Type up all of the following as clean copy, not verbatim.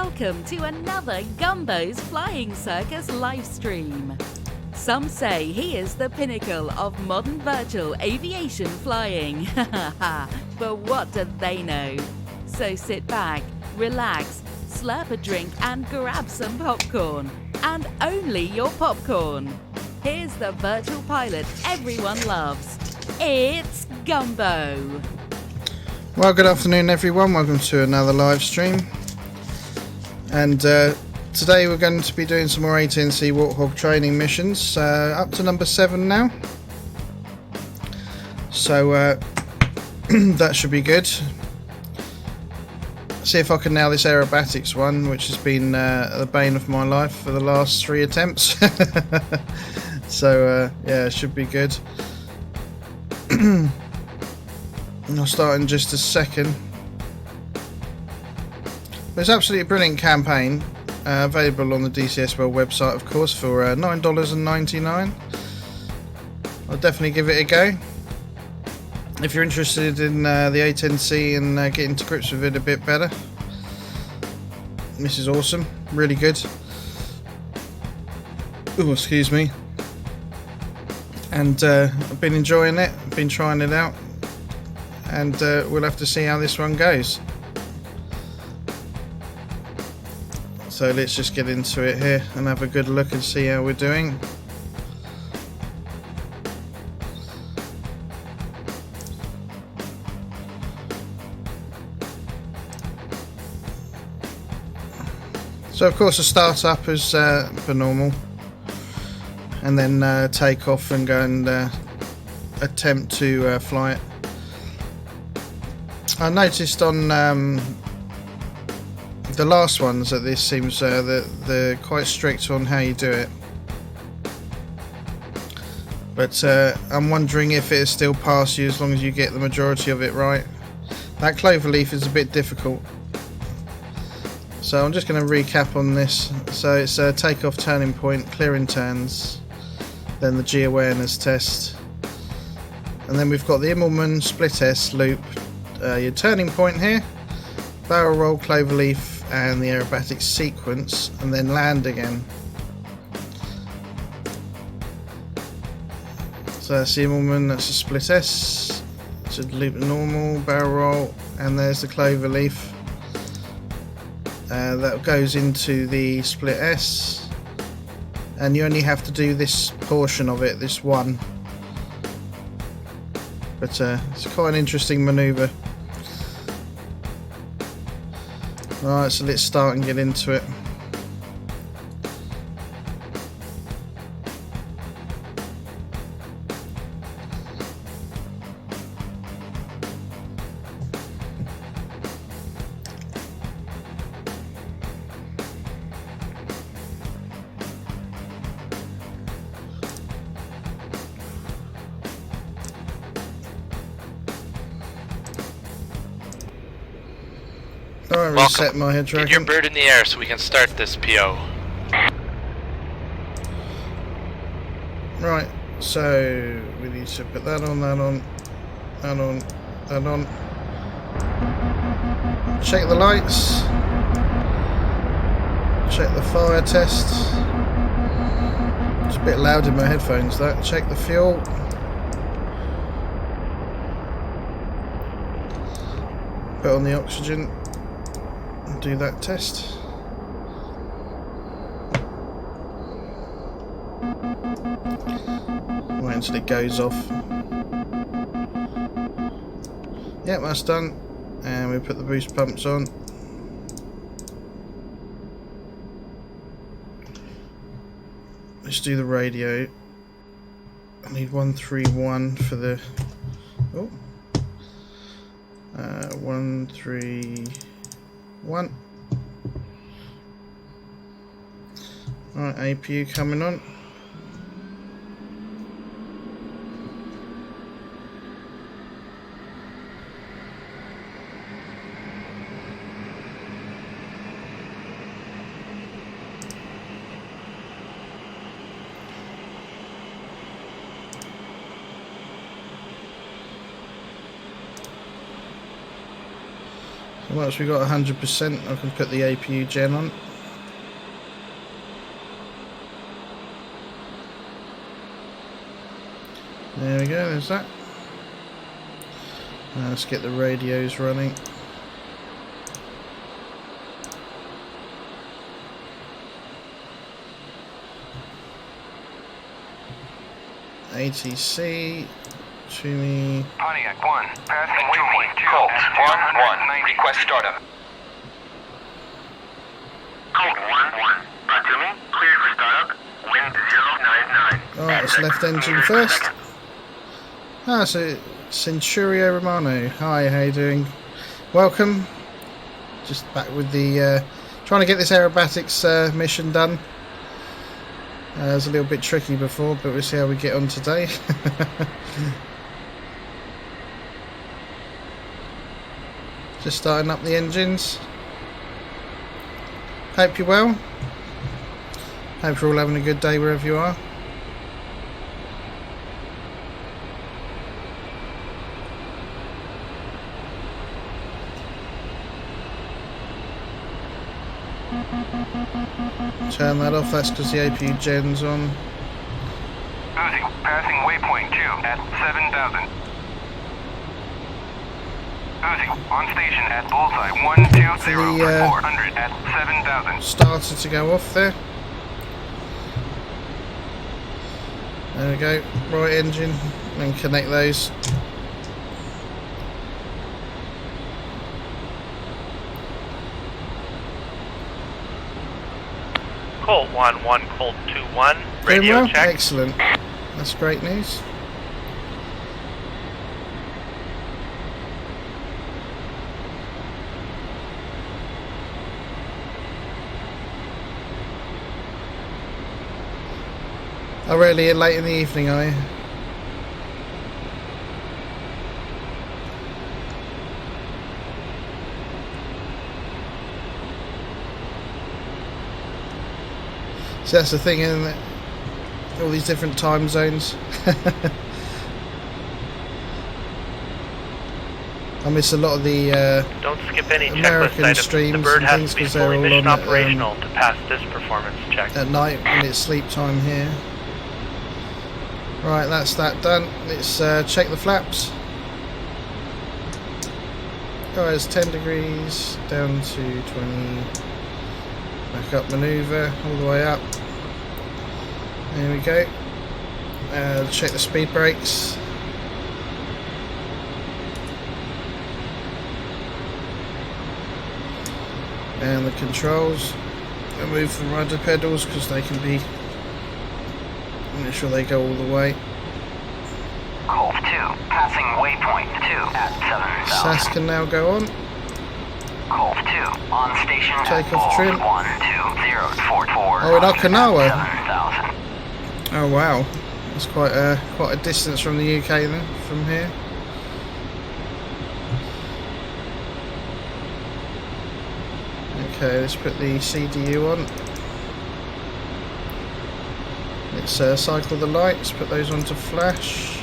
Welcome to another Gumbo's Flying Circus livestream. Some say he is the pinnacle of modern virtual aviation flying. But what do they know? So sit back, relax, slurp a drink and grab some popcorn. And only your popcorn. Here's the virtual pilot everyone loves. It's Gumbo. Well, good afternoon everyone, welcome to another live stream. And today we're going to be doing some more A10C Warthog training missions, up to number 7 now. So that should be good. See if I can nail this Aerobatics one, which has been the bane of my life for the last 3 attempts. So yeah, it should be good. I'll start in just a second. It's absolutely a brilliant campaign, available on the DCS World website, of course, for $9.99. I'll definitely give it a go. If you're interested in the A10C and getting to grips with it a bit better, this is awesome, really good. Oh, excuse me. And I've been enjoying it, been trying it out, and we'll have to see how this one goes. So let's just get into it here and have a good look and see how we're doing. So of course, a start up is per normal, and then take off and go and attempt to fly it. I noticed on the last ones that this seems that they're quite strict on how you do it, but I'm wondering if it'll still pass you as long as you get the majority of it right. That clover leaf is a bit difficult, so I'm just going to recap on this. So it's a takeoff, turning point, clearing turns, then the G awareness test, and then we've got the Immelman split S loop, your turning point here, barrel roll, clover leaf, and the aerobatics sequence, and then land again. So that's the Immelman, that's a split S, it's a loop normal, barrel roll, and there's the clover leaf. That goes into the split S, and you only have to do this portion of it, this one. But it's quite an interesting manoeuvre. Alright, so let's start and get into it. Alright, reset my head dragon. Get your bird in the air so we can start this PO. Right, so we need to put that on, that on, that on, that on. Check the lights. Check the fire test. It's a bit loud in my headphones, that. Check the fuel. Put on the oxygen. Do that test. Wait until it goes off. Yep, that's done. And we put the boost pumps on. Let's do the radio. I need 131 for the 131. Alright, APU coming on. So once we've got 100%, I can put the APU gen on. There we go, there's that. Now let's get the radios running. ATC to me. Pontiac 1, passing waypoint 2. Colt 1-1, request startup. Colt 1-1, to me, clear for startup, wind 099. Alright, let's left engine first. Ah, so Centurio Romano. Hi, how you doing? Welcome. Just back with the trying to get this aerobatics mission done. It was a little bit tricky before, but we'll see how we get on today. Just starting up the engines. Hope you're well. Hope you're all having a good day wherever you are. Turn that off, that's because the APU gen's on. Losing, passing waypoint 2 at 7,000. Losing, on station at bullseye 120 The, 400 at 7,000. Starter to go off there. There we go, right engine, and connect those. Colt 1-1, Colt 2-1, Doing radio well? check. Excellent. That's great news. Oh really, late in the evening, are you? So that's the thing, isn't it? All these different time zones. I miss a lot of the Don't skip any American checklist items. streams The bird and has things to be 'cause they're fully all mission on at, operational to pass this performance check. at night when it's sleep time here. Right, that's that done. Let's check the flaps. Oh, it's 10 degrees down to 20. Back up manoeuvre all the way up. There we go. Check the speed brakes. And the controls. Remove the rudder pedals because they can be. Make sure they go all the way. Colt 2, passing waypoint 2 at 7,000. SAS can now go on. Colt 2, on station Take at off trim. 12044. Oh, in Okinawa. 7,000. Oh wow, that's quite a distance from the UK then, from here. Okay, let's put the CDU on. Let's cycle the lights, put those onto flash.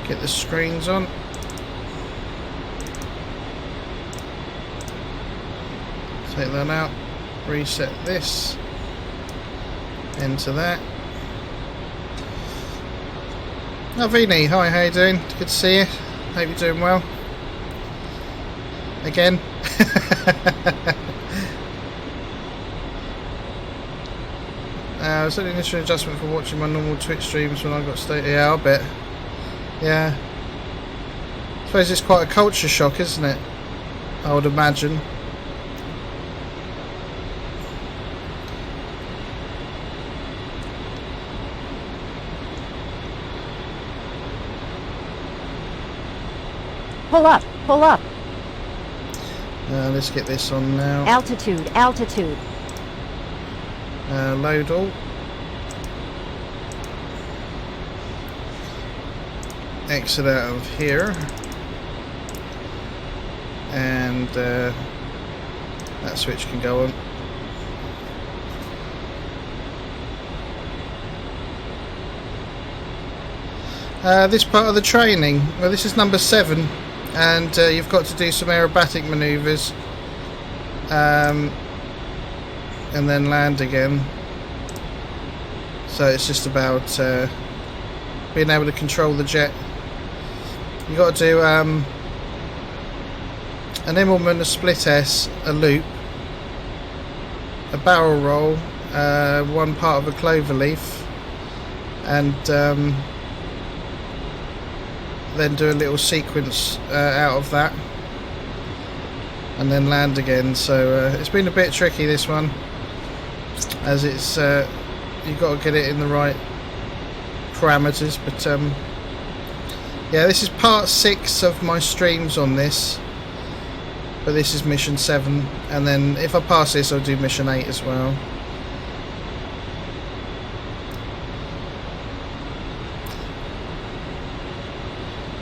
Get the screens on. Take that out. Reset this. Enter that. Oh, Vini, hi, how you doing? Good to see you. Hope you're doing well. Again. It's only an initial adjustment for watching my normal Twitch streams when I got stated. Yeah, I'll bet. Yeah. I suppose it's quite a culture shock, isn't it? I would imagine. Pull up, pull up. Let's get this on now. Altitude, altitude. Load all. Exit out of here. And that switch can go on. This part of the training, well, this is number 7, and you've got to do some aerobatic manoeuvres, and then land again. So it's just about being able to control the jet. You've got to do an Immelman, a split S, a loop, a barrel roll, one part of a clover leaf, and then do a little sequence out of that, and then land again. So it's been a bit tricky, this one, as it's you've got to get it in the right parameters. But yeah, this is part 6 of my streams on this, but this is mission 7, and then if I pass this I'll do mission 8 as well.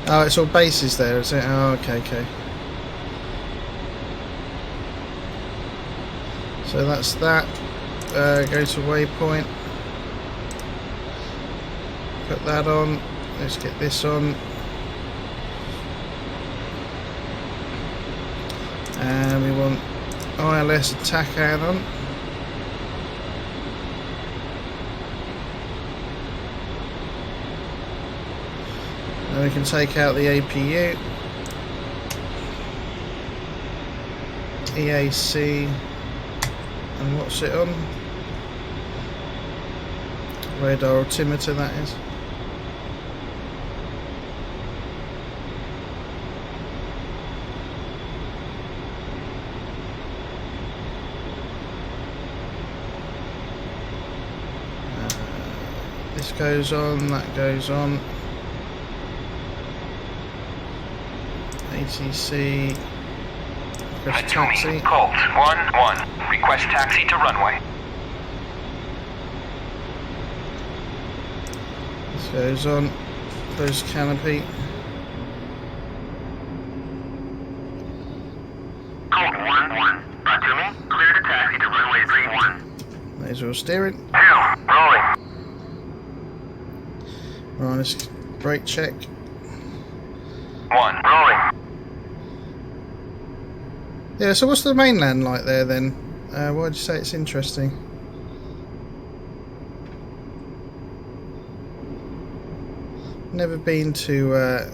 Oh, it's all bases there, is it? Oh, okay. So that's that. Go to waypoint. Put that on. Let's get this on. And we want ILS attack add-on. And we can take out the APU, EAC, and what's it on? Radar altimeter, that is. This goes on, that goes on. A10C. Request taxi. Colt 1-1. Request taxi to runway. This goes on. Close canopy. Colt 1-1. Brought to me. Clear to taxi to runway 31. Laser steering. 2. Rolling. Right, let's brake check. 1. Rolling. Yeah, so what's the mainland like there then? Why'd you say it's interesting? Never been to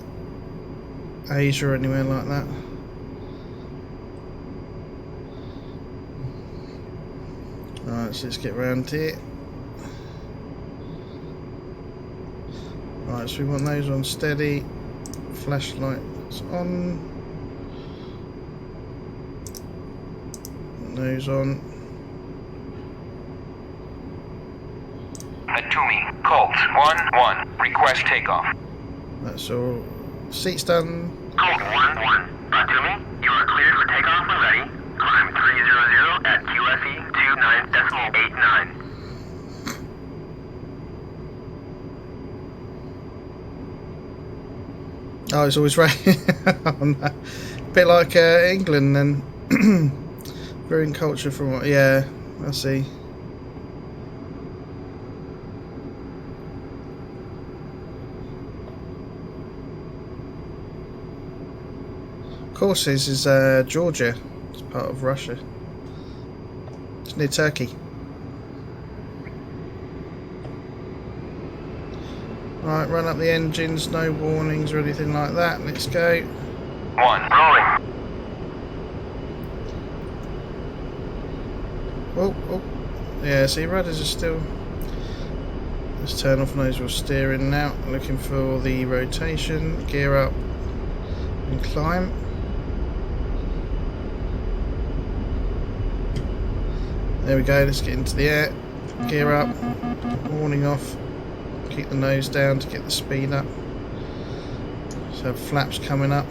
Asia or anywhere like that. Alright, so let's get round here. Right, so we want those on steady. Flashlights on. Those on. Atumi, Colt 1-1. Request takeoff. That's all. Seats done. Colt 1-1. Atumi, you are cleared for takeoff when ready. Climb 300 at QFE 29.89. Oh, it's always raining. Oh, no. A bit like England then. Brewing culture from what? Yeah, I see. Caucasus is Georgia. It's part of Russia. It's near Turkey. Right, run up the engines, no warnings or anything like that. Let's go. 1. Rolling. Oh. Yeah, see, rudders are still... Let's turn off nose wheel steering now. Looking for the rotation. Gear up and climb. There we go, let's get into the air. Gear up. Warning off. Keep the nose down to get the speed up. So flaps coming up.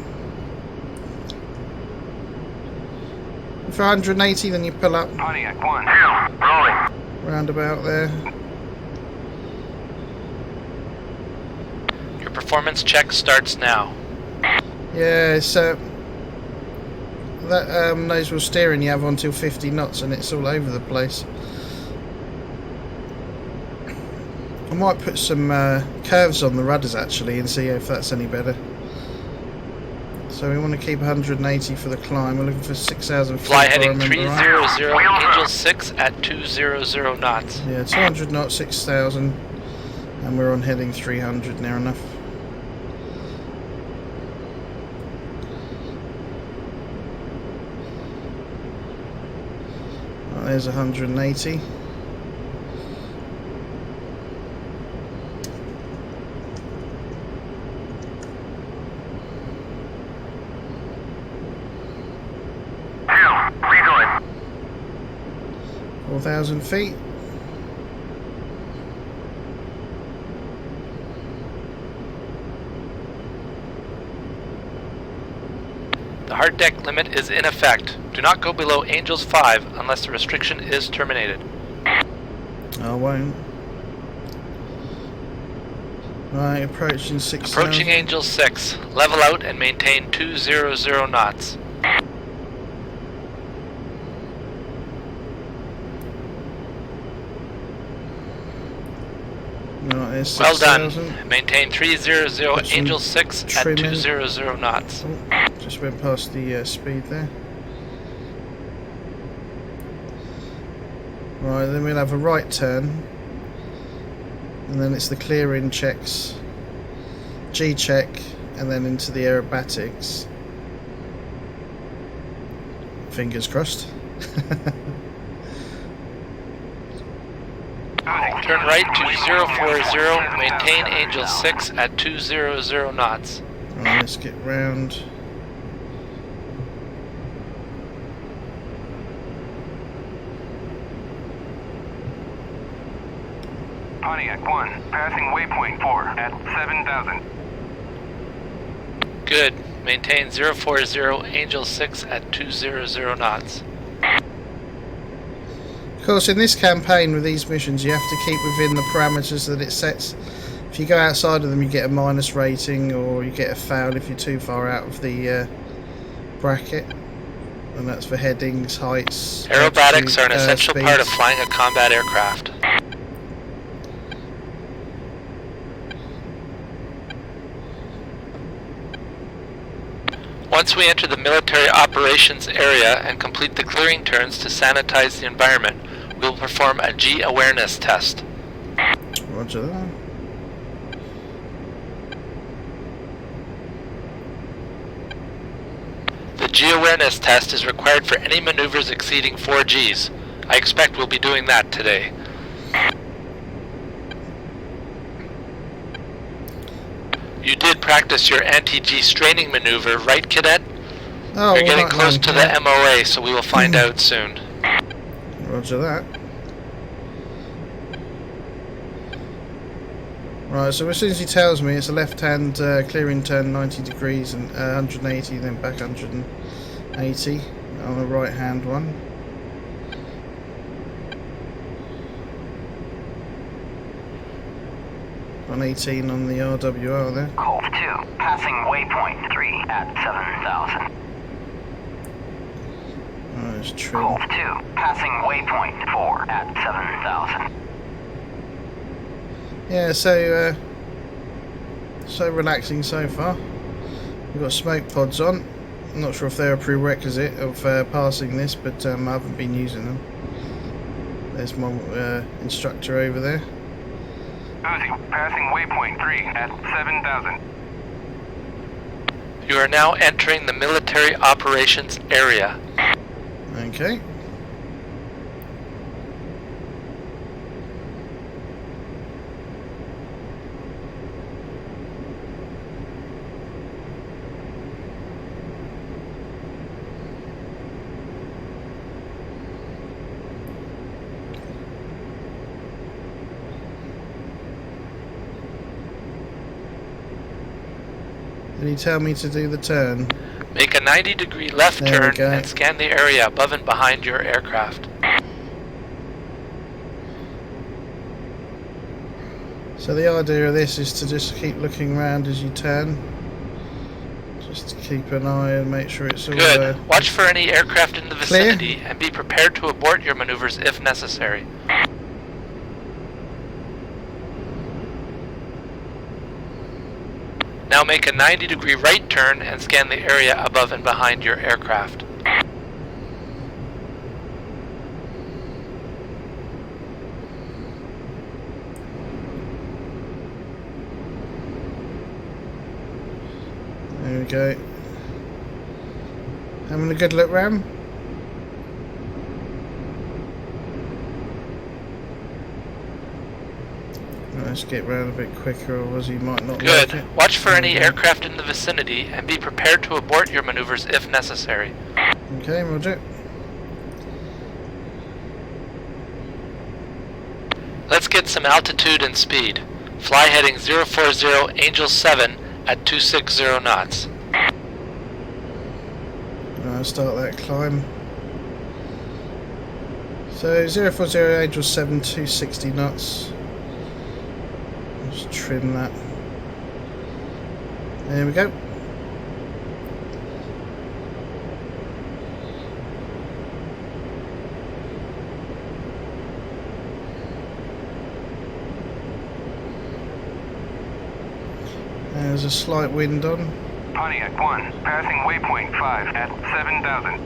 For 180, then you pull up. Pontiac 1. 2. Rolling. Round about there. Your performance check starts now. Yeah, it's that nose wheel steering you have on till 50 knots and it's all over the place. I might put some curves on the rudders actually and see if that's any better. So we want to keep 180 for the climb. We're looking for 6,000 feet. Fly if I heading remember 300, right. Angel 6 at 200 knots. Yeah, 200 knots, 6,000, and we're on heading 300 near enough. Right, there's 180. Where you going? 4,000 feet. The hard deck limit is in effect. Do not go below Angels 5 unless the restriction is terminated. I won't. Right, approaching 6,000. Approaching Angel 6. Level out and maintain 200 knots. Right, there's Well 6,000. done. Maintain 300 Put Angel some 6 at trim in. 200 knots. Oh, just went past the speed there. Right, then we'll have a right turn. And then it's the clearing checks. G check, and then into the aerobatics. Fingers crossed. Turn right to 040. Maintain Angel 6 at 200 knots. Right, let's get round. Pontiac 1, passing waypoint 4 at 7,000. Good. Maintain 040 Angel 6 at 200 knots. Of course, in this campaign with these missions, you have to keep within the parameters that it sets. If you go outside of them, you get a minus rating, or you get a foul if you're too far out of the bracket. And that's for headings, heights. Aerobatics are an altitude, essential speeds. part of flying a combat aircraft. Once we enter the military operations area and complete the clearing turns to sanitize the environment, we will perform a G awareness test. Roger that. The G awareness test is required for any maneuvers exceeding 4 Gs. I expect we'll be doing that today. You did practice your anti-G straining maneuver, right, Cadet? Oh, You're getting right, close man, to yeah. the MOA, so we will find out soon. Roger that. Right, so as soon as he tells me it's a left-hand clearing turn 90 degrees and 180, then back 180 on the right-hand one. On 18 on the RWR there. Cove 2, passing waypoint 3 at 7,000. Right, it's trim. Cove 2, passing waypoint 4 at 7,000. Yeah, so relaxing so far. We've got smoke pods on. I'm not sure if they're a prerequisite of passing this, but I haven't been using them. There's my instructor over there. Uzi, passing waypoint 3 at 7,000. You are now entering the military operations area. Okay. Did he tell me to do the turn? Make a 90-degree left There we turn go. and scan the area above and behind your aircraft. So the idea of this is to just keep looking around as you turn. Just to keep an eye and make sure it's all Good. Watch for any aircraft in the clear. vicinity and be prepared to abort your maneuvers if necessary. Now make a 90-degree right turn and scan the area above and behind your aircraft. There we go. Having a good look round. Let's get round a bit quicker, or you might not Good. like it. Watch for any aircraft in the vicinity and be prepared to abort your maneuvers if necessary. Okay, roger. Let's get some altitude and speed. Fly heading 040 Angel 7 at 260 knots. I'll start that climb. So 040 Angel 7, 260 knots. Just trim that. There we go. There's a slight wind on. Pontiac 1, passing waypoint 5 at 7,000.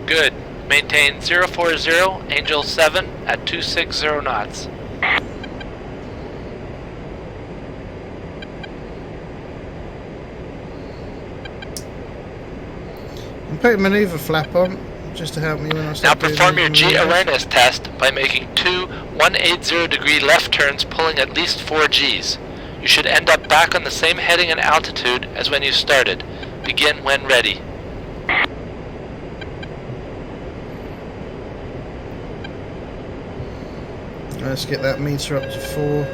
Good. Maintain 040 Angel 7 at 260 knots. I'm putting maneuver flap on just to help me when I Now start doing perform your these G maneuvers. awareness test by making two 180-degree left turns pulling at least 4 Gs. You should end up back on the same heading and altitude as when you started. Begin when ready. Let's get that meter up to 4.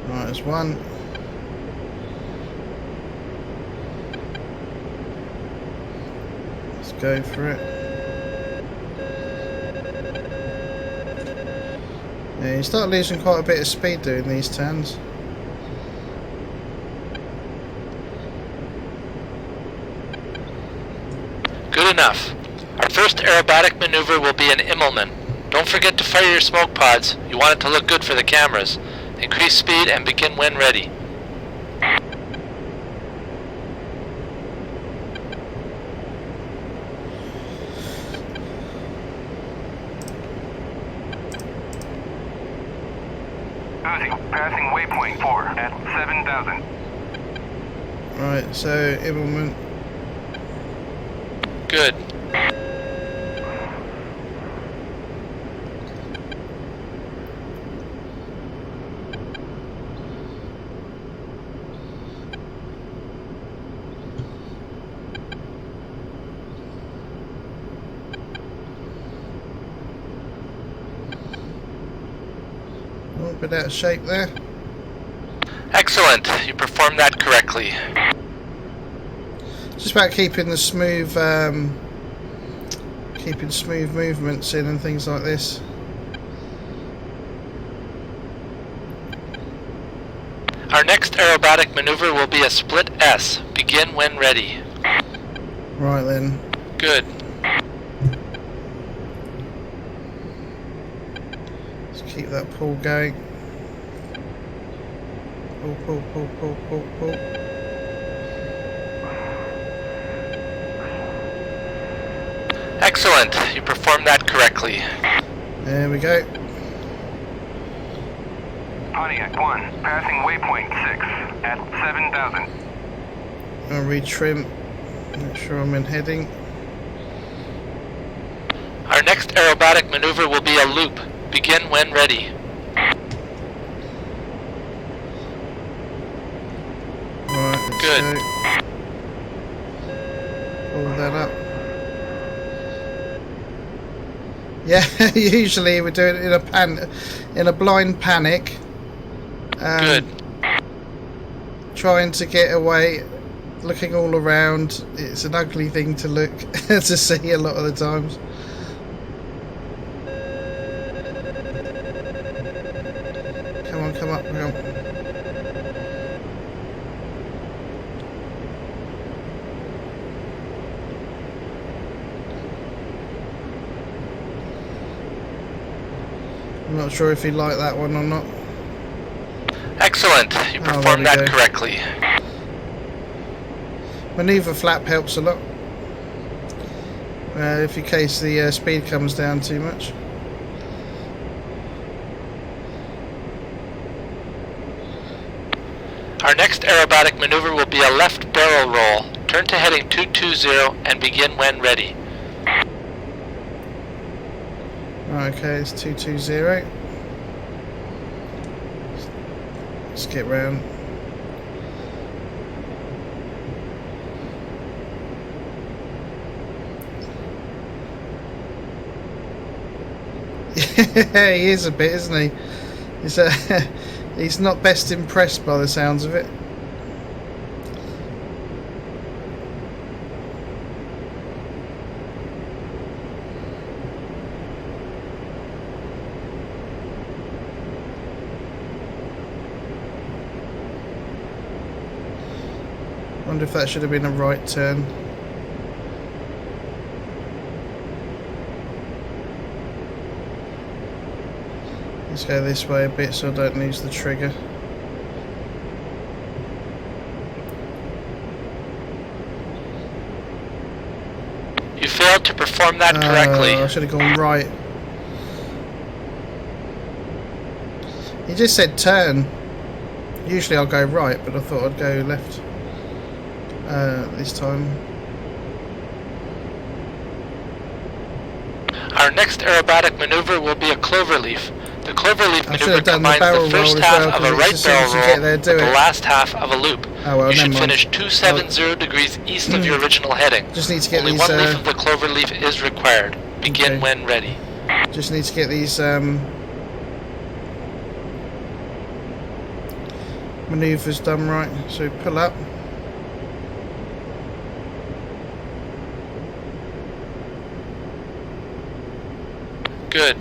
Right, there's 1. Let's go for it. Yeah, you start losing quite a bit of speed doing these turns. Good enough. Our first aerobatic maneuver will be an Immelman. Don't forget to fire your smoke pods. You want it to look good for the cameras. Increase speed and begin when ready. Passing waypoint 4 at 7,000. Right, so Immelman. Good. A bit out of shape there. Excellent. You performed that correctly. Just about keeping the smooth, keeping smooth movements in and things like this. Our next aerobatic maneuver will be a split S. Begin when ready. Right then. Good. Let's keep that pull going. Pull, pull, pull, pull, pull, pull. Excellent. You performed that correctly. There we go. Pontiac 1, passing waypoint 6 at 7,000. I'll retrim. Make sure I'm in heading. Our next aerobatic maneuver will be a loop. Begin when ready. Right, let's Good. go. Pull that up. Yeah, usually we're doing it in a blind panic. Good. Trying to get away, looking all around. It's an ugly thing to look to see a lot of the times. Come on, come up, come on. I'm not sure if he liked that one or not. Excellent. You Oh, performed there we that go. correctly. Maneuver flap helps a lot. If in case the speed comes down too much. Our next aerobatic maneuver will be a left barrel roll. Turn to heading 220 and begin when ready. Okay, it's 220. Let's get round. Yeah, he is a bit, isn't he? He's not best impressed by the sounds of it. Wonder if that should have been a right turn. Let's go this way a bit so I don't lose the trigger. You failed to perform that correctly. I should have gone right. He just said turn. Usually I'll go right, but I thought I'd go left this time. Our next aerobatic maneuver will be a cloverleaf. The cloverleaf I should maneuver have done the combines barrel the first roll as half well, of 'cause a it's right as soon as barrel you roll get there, with do the it. last half of a loop. Oh well, You should never mind. finish 270 degrees east of your original heading. Just need to get Only these. one leaf of the cloverleaf is required. Begin Okay. when ready. Just need to get these maneuvers done right. So pull up. Good.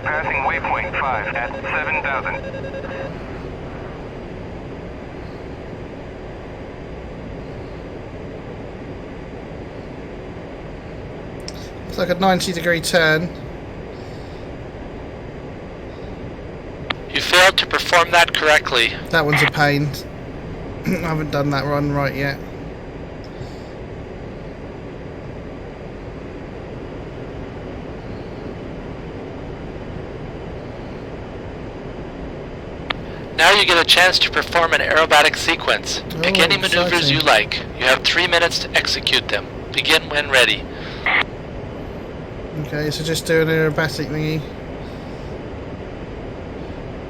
Passing waypoint 5 at 7,000. It's like a 90-degree turn. You failed to perform that correctly. That one's a pain. I haven't done that run right yet. Now you get a chance to perform an aerobatic sequence. Pick Oh, any maneuvers exciting. you like. You have 3 minutes to execute them. Begin when ready. Okay, so just do an aerobatic thingy.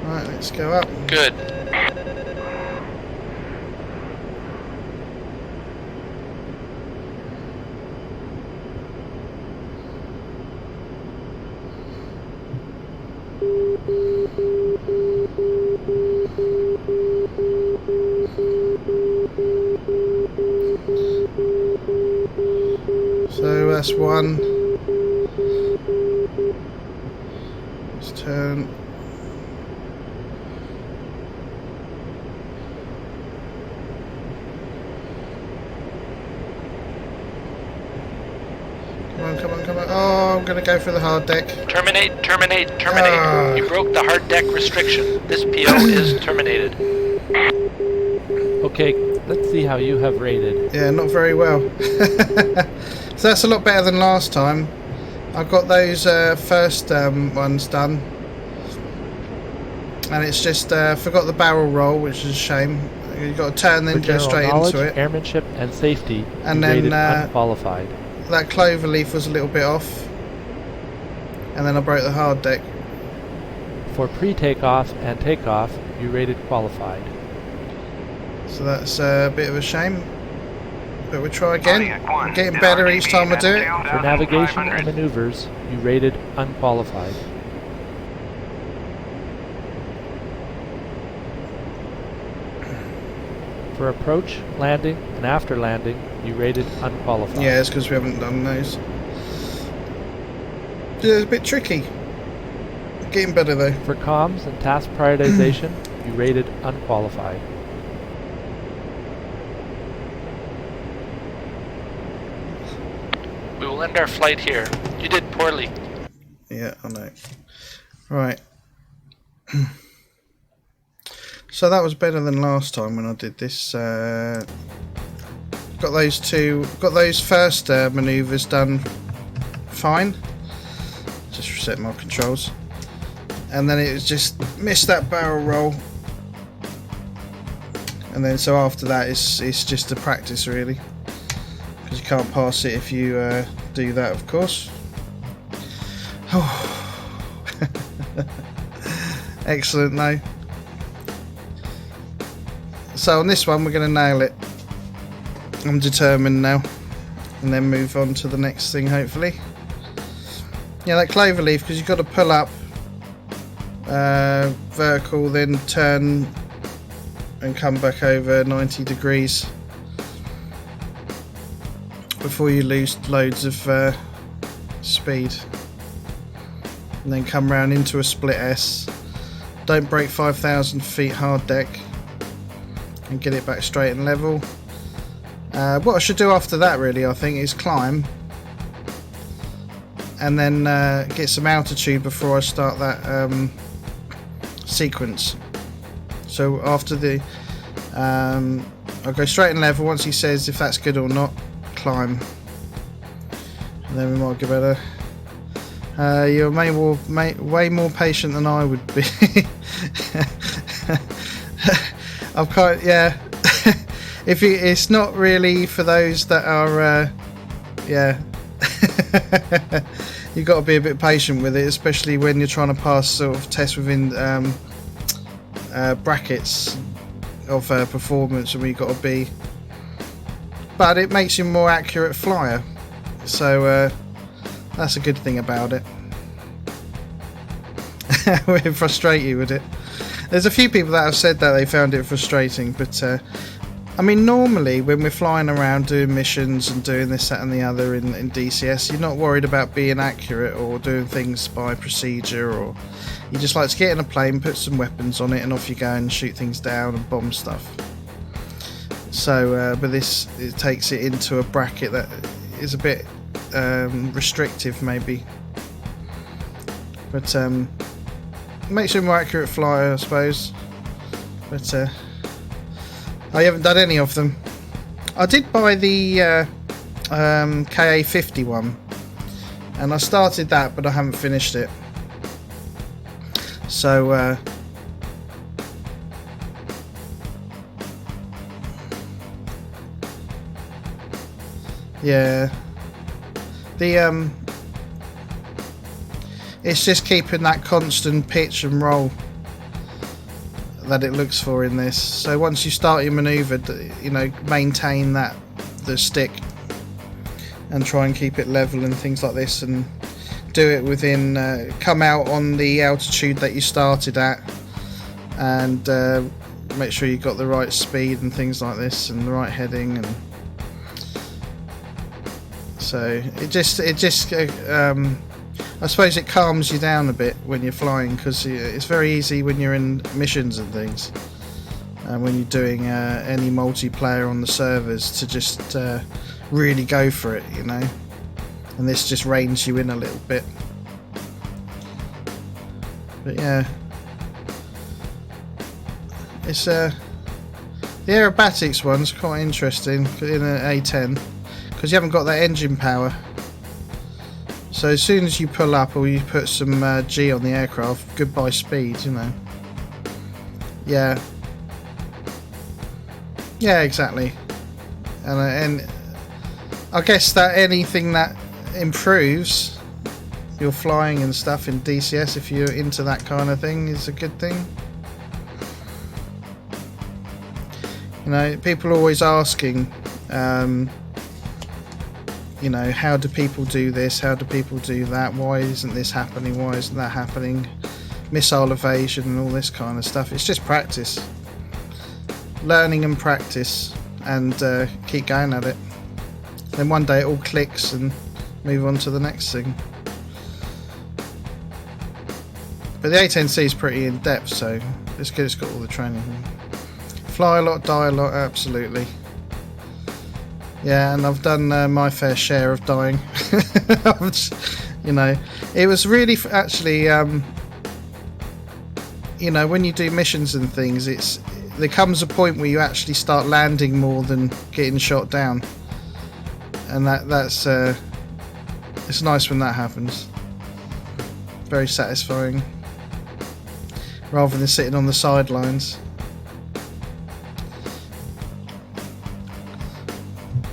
Right, let's go up. Good. So that's one. Let's turn. Come on, come on, come on. Oh, I'm gonna go for the hard deck. Terminate, terminate, terminate. Ah. You broke the hard deck restriction. This PO is terminated. Okay, let's see how you have rated. Yeah, not very well. So that's a lot better than last time. I got those first ones done. And it's just forgot the barrel roll, which is a shame. You've got to turn then For go general straight knowledge, into it. airmanship, and safety, And you then, rated unqualified. That clover leaf was a little bit off. And then I broke the hard deck. For pre-takeoff and takeoff, you rated qualified. So that's a bit of a shame. But we'll try again. I'm getting better each time I do it. For navigation and maneuvers, you rated unqualified. For approach, landing, and after landing, you rated unqualified. Yeah, it's because we haven't done those. Yeah, it's a bit tricky. Getting better though. For comms and task prioritization, You rated unqualified. We will end our flight here. You did poorly. Yeah, I know. Right. So that was better than last time when I did this. Got those first manoeuvres done fine. Just reset my controls. And then it was just missed that barrel roll. And then so after that it's just a practice really. Because you can't pass it if you do that, of course. Excellent, no. So on this one we're going to nail it. I'm determined now. And then move on to the next thing hopefully. Yeah, that clover leaf, because you've got to pull up vertical, then turn and come back over 90 degrees before you lose loads of speed. And then come round into a split S. Don't break 5,000 feet hard deck and get it back straight and level. What I should do after that really, I think, is climb and then get some altitude before I start that sequence. So after the I'll go straight and level. Once he says if that's good or not, climb, and then we might get better. You're way more patient than I would be. I've kind yeah. If it's not really for those that are yeah. You've got to be a bit patient with it, especially when you're trying to pass sort of tests within brackets of performance, and you've got to be. But it makes you a more accurate flyer, so that's a good thing about it. Will it frustrate you, would it? There's a few people that have said that they found it frustrating, but I mean, normally when we're flying around doing missions and doing this, that and the other in DCS, you're not worried about being accurate or doing things by procedure, or you just like to get in a plane, put some weapons on it and off you go and shoot things down and bomb stuff. So, but this, it takes it into a bracket that is a bit restrictive maybe. But makes you a more accurate flyer, I suppose. But I haven't done any of them. I did buy the KA50 one, and I started that, but I haven't finished it. So yeah, the it's just keeping that constant pitch and roll that it looks for in this. So once you start your manoeuvre, you know, maintain the stick and try and keep it level and things like this, and do it within come out on the altitude that you started at, and make sure you've got the right speed and things like this and the right heading. And so it just I suppose it calms you down a bit when you're flying, because it's very easy when you're in missions and things, and when you're doing any multiplayer on the servers, to just really go for it, you know. And this just reins you in a little bit. But yeah, it's the Aerobatics one's quite interesting in an A10, because you haven't got that engine power. So as soon as you pull up, or you put some G on the aircraft, goodbye speed, you know. Yeah. Yeah, exactly. And I guess that anything that improves your flying and stuff in DCS, if you're into that kind of thing, is a good thing. You know, people are always asking, you know, how do people do this? How do people do that? Why isn't this happening? Why isn't that happening? Missile evasion and all this kind of stuff. It's just practice. Learning and practice, and keep going at it. Then one day it all clicks and move on to the next thing. But the A10C is pretty in depth, so It's good. It's got all the training. Fly a lot, die a lot. Absolutely. Yeah, and I've done my fair share of dying. You know, it was really actually. You know, when you do missions and things, there comes a point where you actually start landing more than getting shot down, and that's it's nice when that happens. Very satisfying, rather than sitting on the sidelines.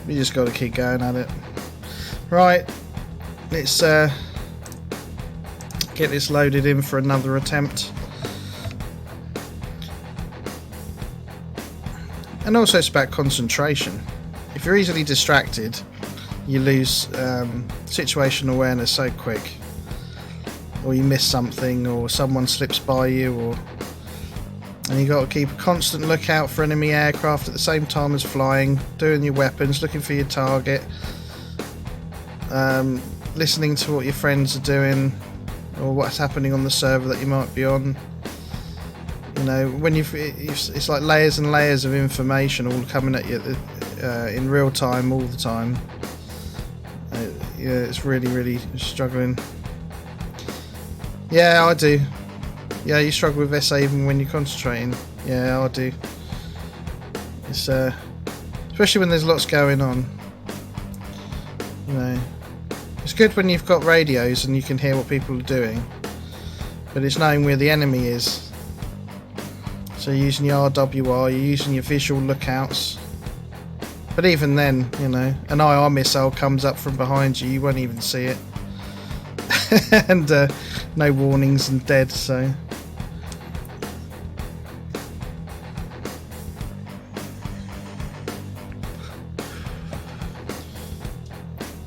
You just got to keep going at it. Right, let's get this loaded in for another attempt. And also it's about concentration. If you're easily distracted, you lose situational awareness so quick. Or you miss something, or someone slips by you, and you've got to keep a constant lookout for enemy aircraft at the same time as flying, doing your weapons, looking for your target, listening to what your friends are doing, or what's happening on the server that you might be on. You know, when it's like layers and layers of information all coming at you in real time all the time. Yeah, it's really struggling. Yeah, I do. Yeah, you struggle with SA even when you're concentrating. Yeah, I do. It's especially when there's lots going on. You know, it's good when you've got radios and you can hear what people are doing, but it's knowing where the enemy is. So you're using your RWR, you're using your visual lookouts. But even then, you know, an IR missile comes up from behind you, you won't even see it. And no warnings and dead, so...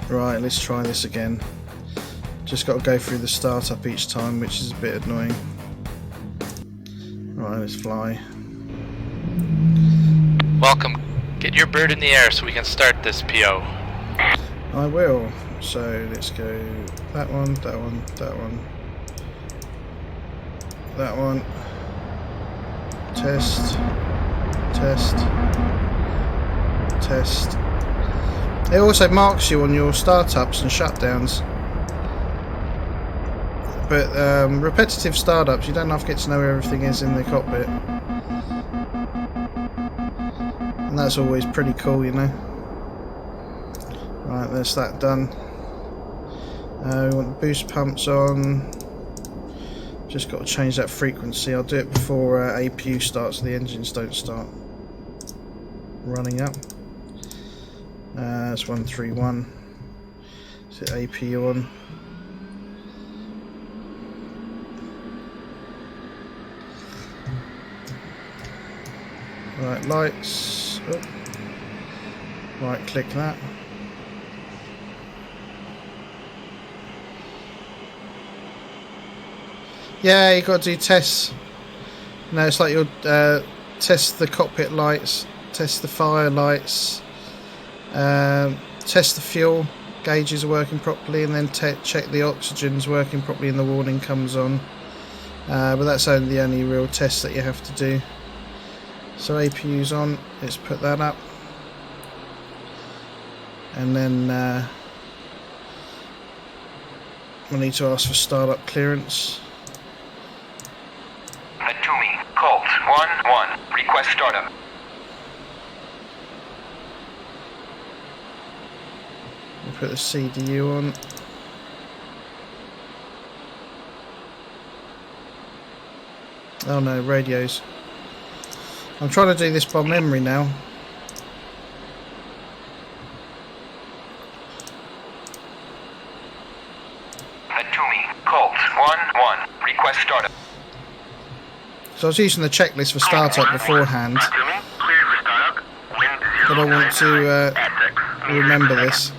Right, let's try this again. Just got to go through the startup each time, which is a bit annoying. Right, let's fly. Welcome. Get your bird in the air so we can start this PO. I will. So let's go that one, that one, that one, that one. Test, test, test. It also marks you on your startups and shutdowns. But repetitive startups, you don't have to get to know where everything is in the cockpit. And that's always pretty cool, you know. Right, there's that done. We want the boost pumps on. Just got to change that frequency. I'll do it before APU starts so the engines don't start running up. That's 131. Is it APU on? Right, lights. Oh. Right, click that. Yeah, you got to do tests. No, it's like you'll test the cockpit lights, test the fire lights, test the fuel gauges are working properly, and then check the oxygen's working properly and the warning comes on. But that's only the only real test that you have to do. So APU's on, let's put that up. And then we need to ask for startup clearance. Atumi, Colt, 1-1, request startup. We'll put the CDU on. Oh no, radios. I'm trying to do this by memory now. Atumi, Colt, 1-1, request startup. So I was using the checklist for startup beforehand, Atumi, cleared for startup. Wind but I want to remember this.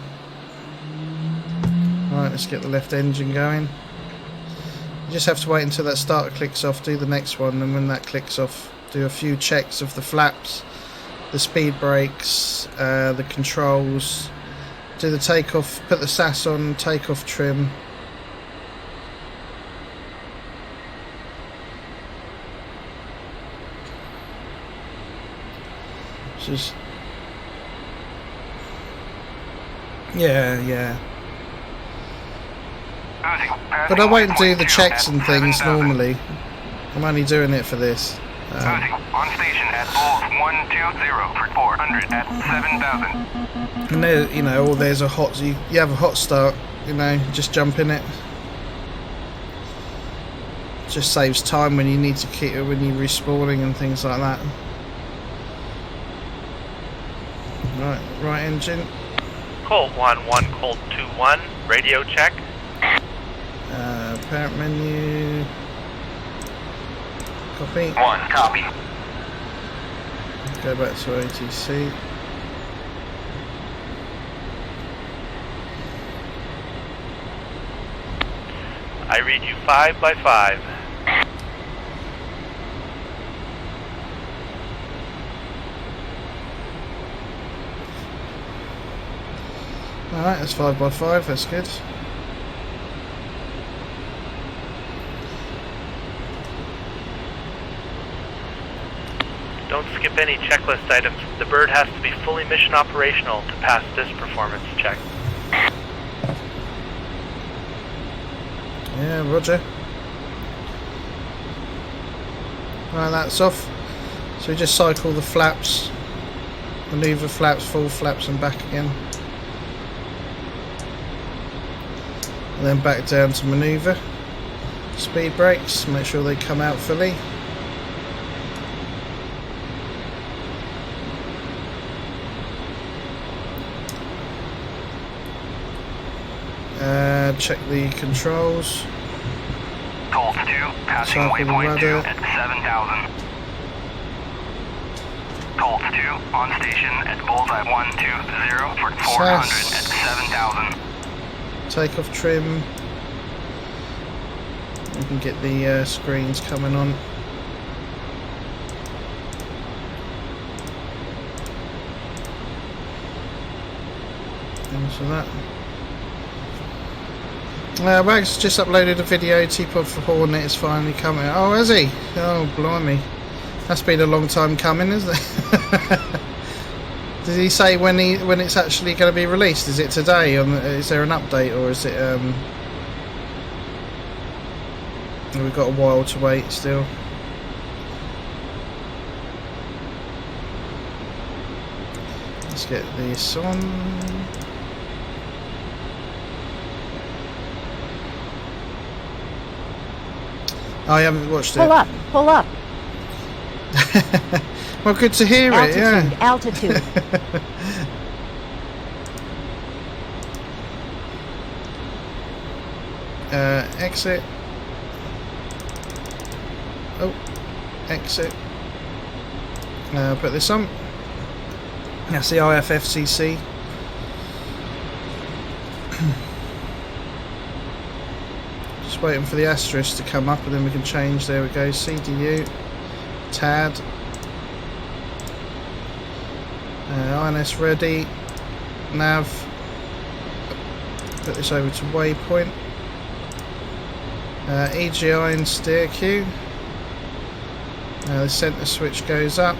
Right, let's get the left engine going. You just have to wait until that starter clicks off, do the next one, and when that clicks off, do a few checks of the flaps, the speed brakes, the controls, do the takeoff, put the SAS on, takeoff trim. Which is... Yeah. But I won't do the checks and things normally. I'm only doing it for this. On station at Bulls 120 for 400 at 7,000. And there, you know, or there's a hot... You have a hot start, you know, just jump in it. Just saves time when you need to keep it, when you're respawning and things like that. Right engine. Colt 1-1, Colt 2-1, radio check. Parent menu. Copy. 1, copy. Go back to ATC. I read you 5 by 5. Alright, that's 5 by 5, that's good. Don't skip any checklist items. The bird has to be fully mission operational to pass this performance check. Yeah, roger. Right, that's off. So we just cycle the flaps, manoeuvre flaps, full flaps and back again. And then back down to manoeuvre. Speed brakes, make sure they come out fully. Check the controls. Colt 2, passing Cycle the waypoint 2 rudder. at 7,000. Colt 2, on station at Bullseye 120 for 400 at 7,000. Takeoff trim. We can get the screens coming on. Into that. Wags just uploaded a video. T-Pod for Hornet is finally coming. Oh, has he? Oh, blimey. That's been a long time coming, isn't it? Did he say when it's actually going to be released? Is it today? Is there an update, or is it? We've got a while to wait still. Let's get this on. Oh, I haven't watched it. Pull up. Well, good to hear it, yeah. Altitude. Exit. Oh, exit. Put this on. That's the IFFCC. Just waiting for the asterisk to come up and then we can change. There we go. CDU. TAD. INS ready. Nav. Put this over to waypoint. EGI and steer cue. The centre switch goes up.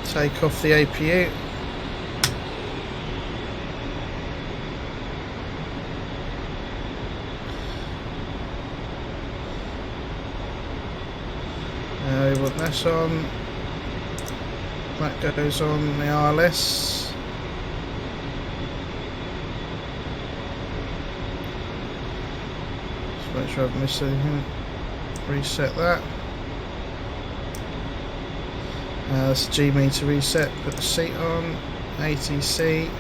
Take off the APU. We want this on. That goes on the RLS. Just make sure I've missed anything. Reset that. That's G meter reset. Put the seat on. ATC.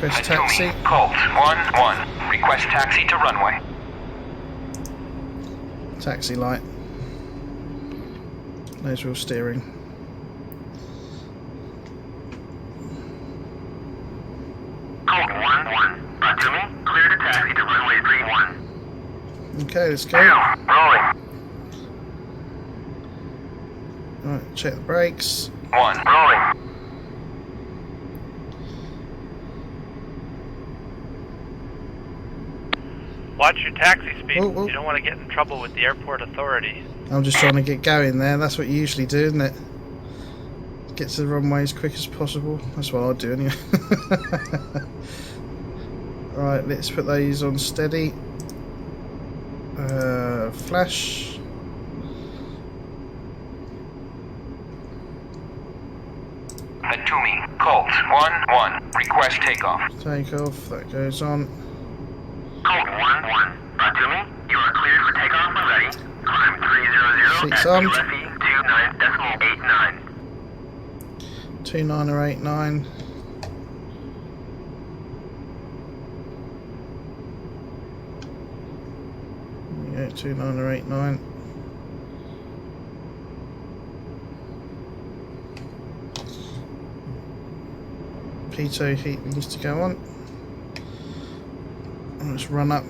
Request taxi. Colt 1-1. Request taxi to runway. Taxi light. Nose wheel steering. Colt 1-1. To me, clear to taxi to runway 31. Okay, let's go. Rolling. Right, check the brakes. 1. Rolling. Watch your taxi speed. Whoa, whoa. You don't want to get in trouble with the airport authority. I'm just trying to get going there. That's what you usually do, isn't it? Get to the runway as quick as possible. That's what I'll do anyway. Right, let's put those on steady. Flash. Atumi, Colt 1-1. Request takeoff. Takeoff, that goes on. Colt 1-1. Atumi, you are cleared for takeoff when ready. Climb 300 Seats at armed. QFE 29.89. 2989. Yeah, 2989. Pitot heat needs to go on. Let's run up.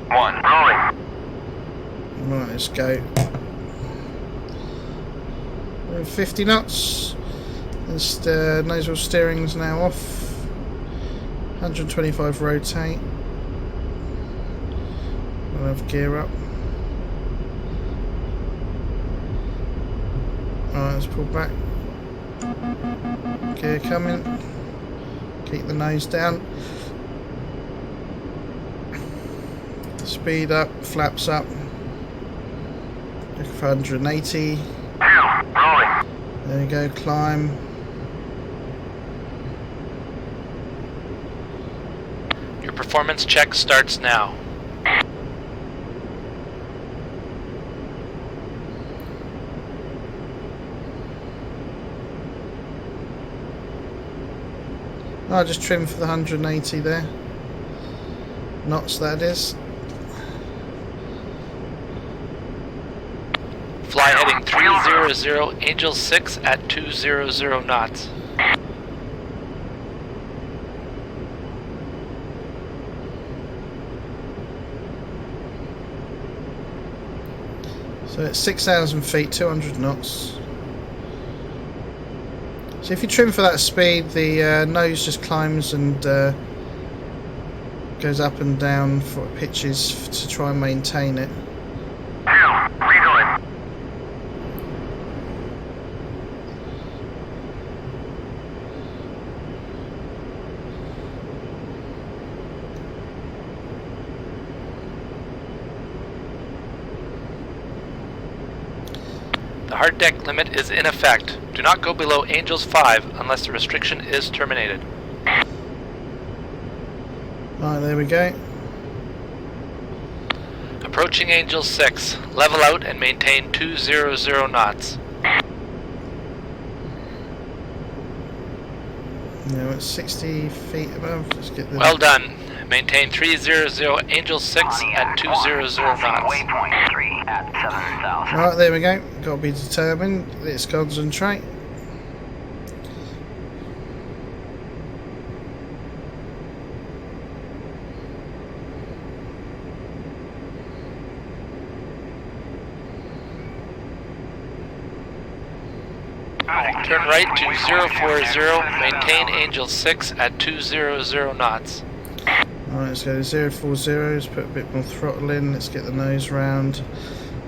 1, rolling. Right, let's go. We're at 50 knots. The nozzle steering's now off. 125 rotate. We'll have gear up. Alright, let's pull back. Gear coming. Keep the nose down. Speed up, flaps up. Look for 180. 2, rolling. There we go, climb. Your performance check starts now. I'll just trim for the 180 there. Knots, that is. Fly heading 300, Angel 6 at 200 knots. So it's 6,000 feet, 200 knots. So if you trim for that speed, the nose just climbs and goes up and down for pitches to try and maintain it. 2, rejoin. The hard deck limit is in effect. Do not go below Angels 5 unless the restriction is terminated. Right, there we go. Approaching Angel 6. Level out and maintain 200 knots. Now it's 60 feet above. Let's get the. Well done. Maintain 300 Angel 6 at 200 knots. Waypoint 3 at 7,000. Right, there we go. Got to be determined. Let's concentrate. Turn right to 040. Maintain Angel 6 at 200 knots. Alright, let's go to 040. Let's put a bit more throttle in. Let's get the nose round.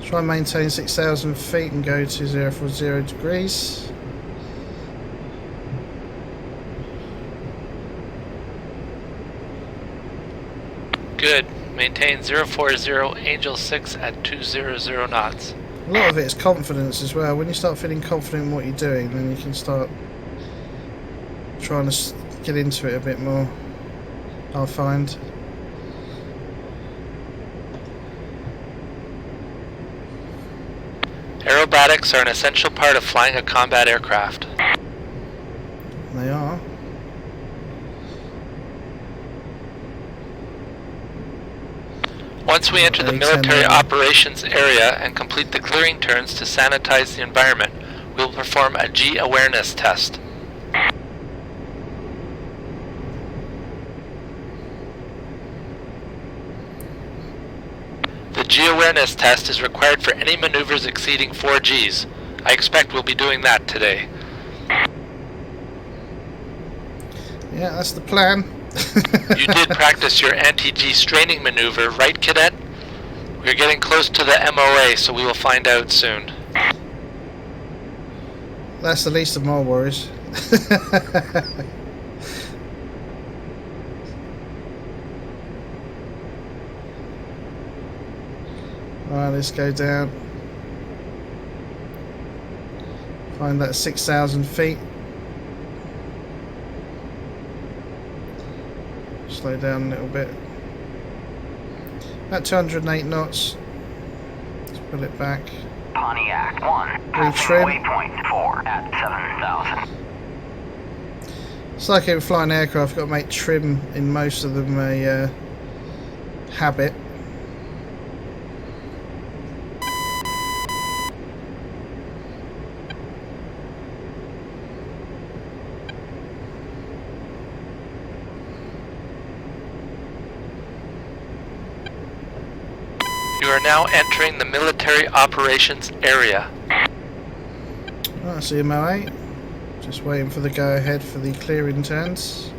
Try and maintain 6,000 feet and go to 040 degrees. Good. Maintain 040 Angel 6 at 200 knots. A lot of it is confidence as well. When you start feeling confident in what you're doing, then you can start trying to get into it a bit more, I find. Aerobatics are an essential part of flying a combat aircraft. They are. Once we enter the military operations area and complete the clearing turns to sanitize the environment, we will perform a G awareness test. The G awareness test is required for any maneuvers exceeding 4 Gs. I expect we'll be doing that today. Yeah, that's the plan. You did practice your anti-G straining maneuver, right, Cadet? We're getting close to the MOA, so we will find out soon. That's the least of my worries. Alright, let's go down. Find that 6,000 feet. Slow down a little bit. About 208 knots. Let's pull it back. Pontiac 1, passing Retrim. waypoint 4 at 7,000. It's like in flying aircraft, got to make trim in most of them a habit. You are now entering the military operations area. Right, see MOA. Just waiting for the go ahead for the clearing turns.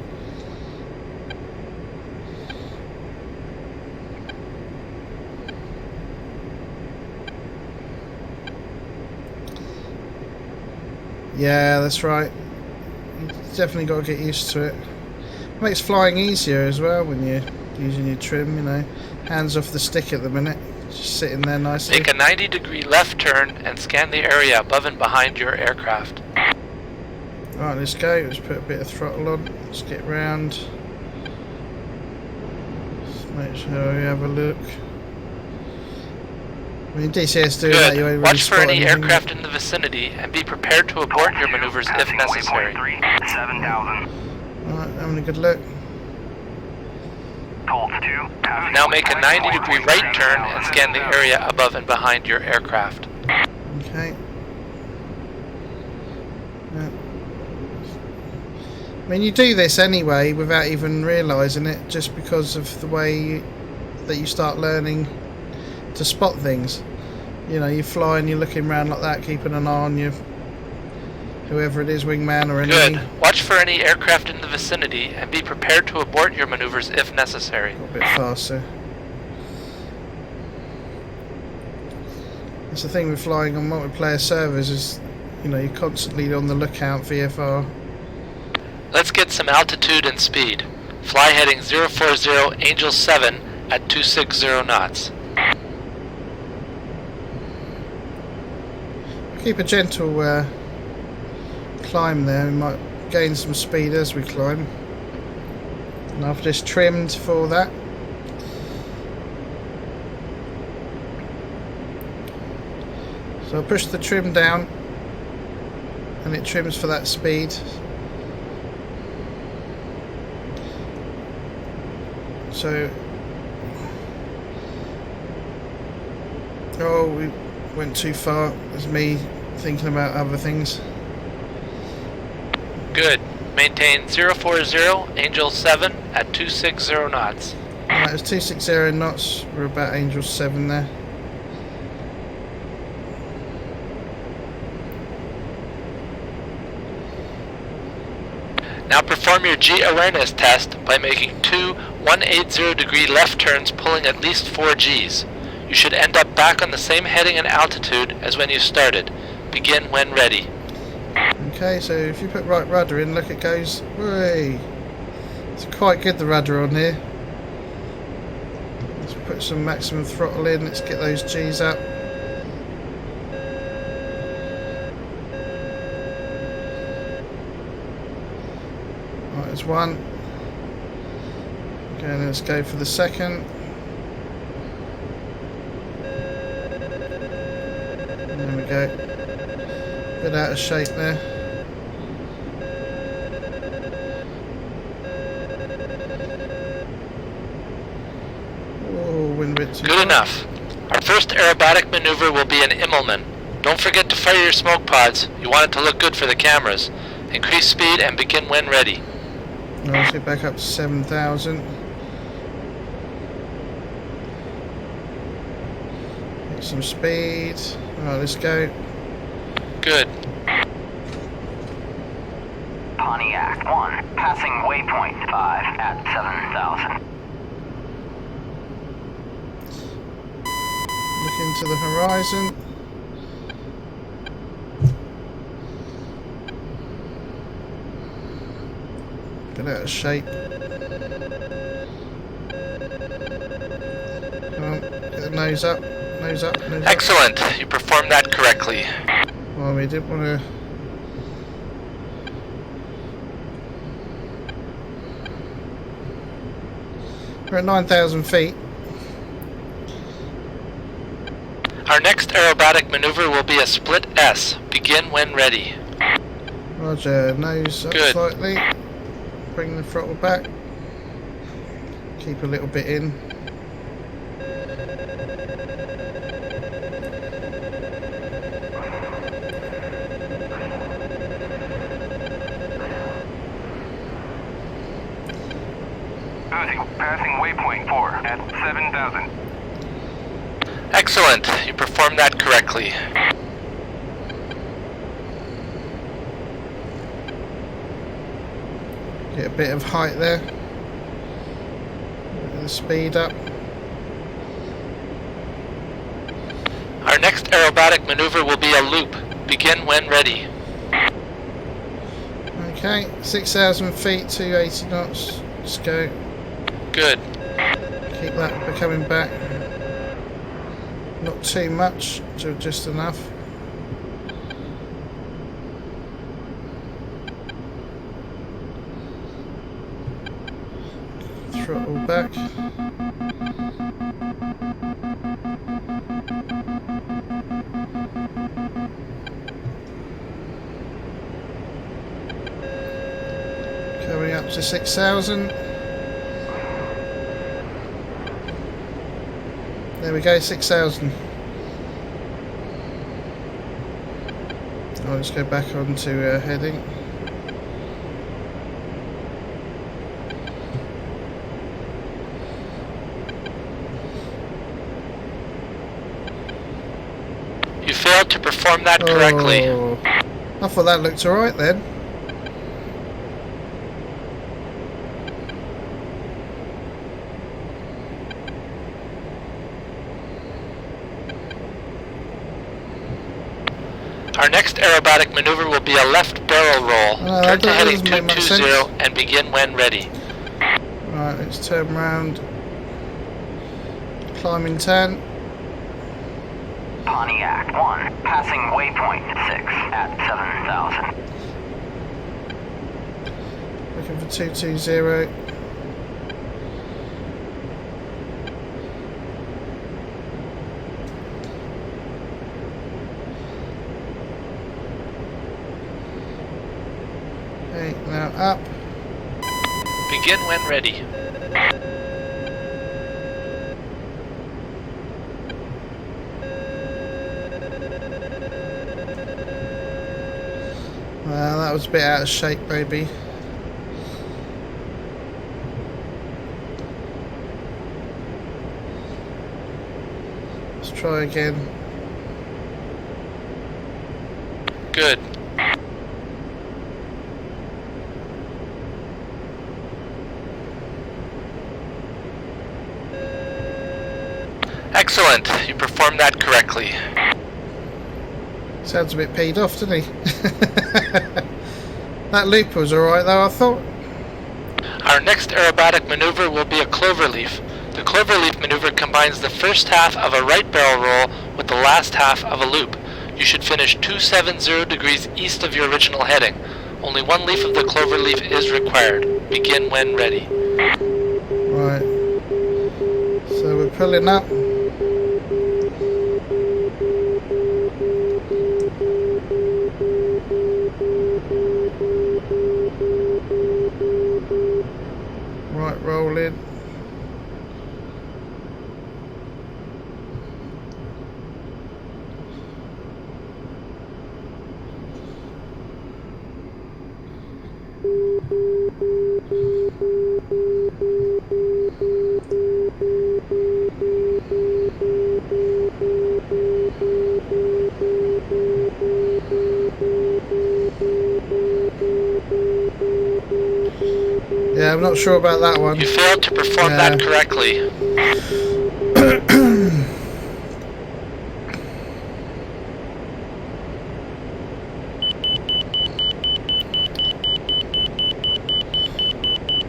Yeah, that's right. You definitely got to get used to it. Makes flying easier as well when you're using your trim, you know. Hands off the stick at the minute. Just sitting there nicely. Make a 90-degree left turn and scan the area above and behind your aircraft. Right, let's go. Let's put a bit of throttle on. Let's get round. Let's make sure we have a look. I mean, DCS doing that, you Good. ain't really Watch for any spotting anything. aircraft in the vicinity and be prepared to abort your maneuvers if Passing necessary. waypoint 3, 7,000. Right, having a good look. Colts 2, passing Now make a waypoint 90-degree right turn and scan the area above and behind your aircraft. Okay. Yeah. I mean, you do this anyway without even realising it, just because of the way that you start learning to spot things. You know, you fly and you're looking around like that, keeping an eye on your whoever it is, wingman or Good. enemy. Watch for any aircraft in the vicinity and be prepared to abort your maneuvers if necessary. A bit faster. That's the thing with flying on multiplayer servers is, you know, you're constantly on the lookout, VFR. Let's get some altitude and speed. Fly heading 040 Angel 7 at 260 knots. Keep a gentle climb there. We might gain some speed as we climb. And I've just trimmed for that. So I push the trim down and it trims for that speed. So, oh, we went too far. There's me thinking about other things. Good. Maintain 040 Angel 7 at 260 knots. Alright, it's 260 knots. We're about Angel 7 there. Now perform your G awareness test by making two 180-degree left turns pulling at least 4 Gs. You should end up back on the same heading and altitude as when you started. Begin when ready. Okay, so if you put right rudder in, look, it goes. Whee! It's quite good, the rudder on here. Let's put some maximum throttle in. Let's get those Gs up. Right, there's one. Okay, let's go for the second. There we go. Bit out of shape there. Oh, wind a bit too Good far. enough. Our first aerobatic maneuver will be an Immelman. Don't forget to fire your smoke pods. You want it to look good for the cameras. Increase speed and begin when ready. Now let's get back up to 7,000. Get some speed. Alright, let's go. Good. Pontiac 1, 1, passing waypoint 5 at 7,000. Looking to the horizon. Get out of shape. Come on, get the nose up, nose up, nose up. Excellent. You performed that correctly. Well, we didn't want to. We're at 9,000 feet. Our next aerobatic maneuver will be a split S. Begin when ready. Roger, nose up Good. slightly. Bring the throttle back. Keep a little bit in. Passing waypoint 4 at 7,000. Excellent. You performed that correctly. Get a bit of height there. Bit of the speed up. Our next aerobatic maneuver will be a loop. Begin when ready. Okay, 6,000 feet, 280 knots. Let's go. Good. Keep that coming back. Not too much, just enough. Throttle back. Coming up to 6,000. There we go, 6,000. I'll just go back onto heading. You failed to perform that correctly. Oh, I thought that looked alright then. Our next aerobatic maneuver will be a left barrel roll. Turn to heading 220 and begin when ready. Right, let's turn round. Climbing 10. Pontiac 1, passing waypoint 6 at 7,000. Looking for 220. Okay, now up. Begin when ready. Well, that was a bit out of shape, maybe. Let's try again. Good. Excellent. You performed that correctly. Sounds a bit peed off, doesn't he? That loop was alright though, I thought. Our next aerobatic maneuver will be a cloverleaf. The cloverleaf maneuver combines the first half of a right barrel roll with the last half of a loop. You should finish 270 degrees east of your original heading. Only one leaf of the cloverleaf is required. Begin when ready. Right. So we're pulling up. Right, rolling. Yeah, I'm not sure about that one. You failed to perform that correctly.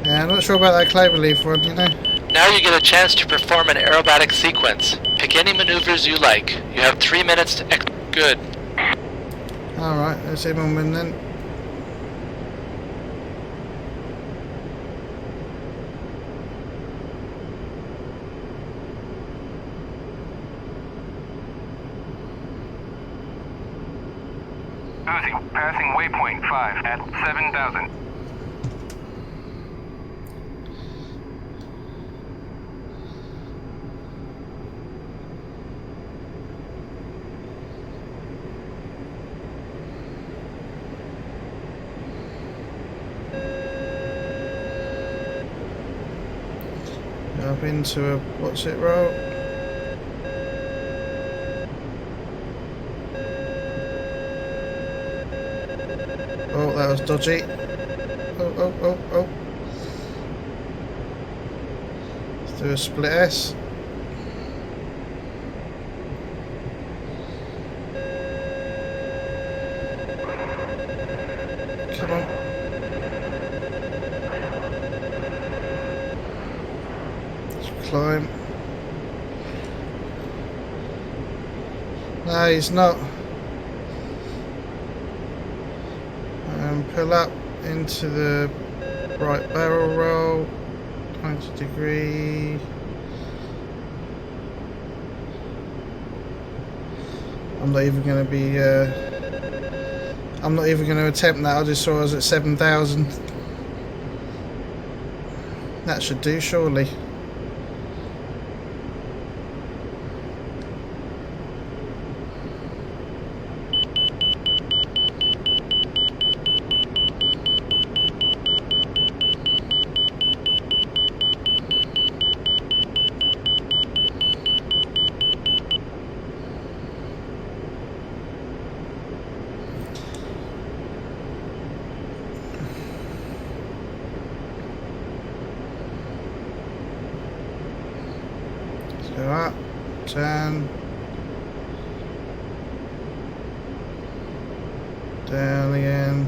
Yeah, I'm not sure about that cloverleaf one, you know. Now you get a chance to perform an aerobatic sequence. Pick any maneuvers you like. You have 3 minutes to Good. Alright, let's see one win then. Passing waypoint 5 at 7,000. Up into a what's it roll? Oh, that was dodgy. Oh. Let's do a split S. Come on. Climb. No, he's not. Pull up into the right barrel roll, 90 degree. I'm not even going to be. I'm not even going to attempt that. I just saw I was at 7,000. That should do, surely. Go up, turn, down again.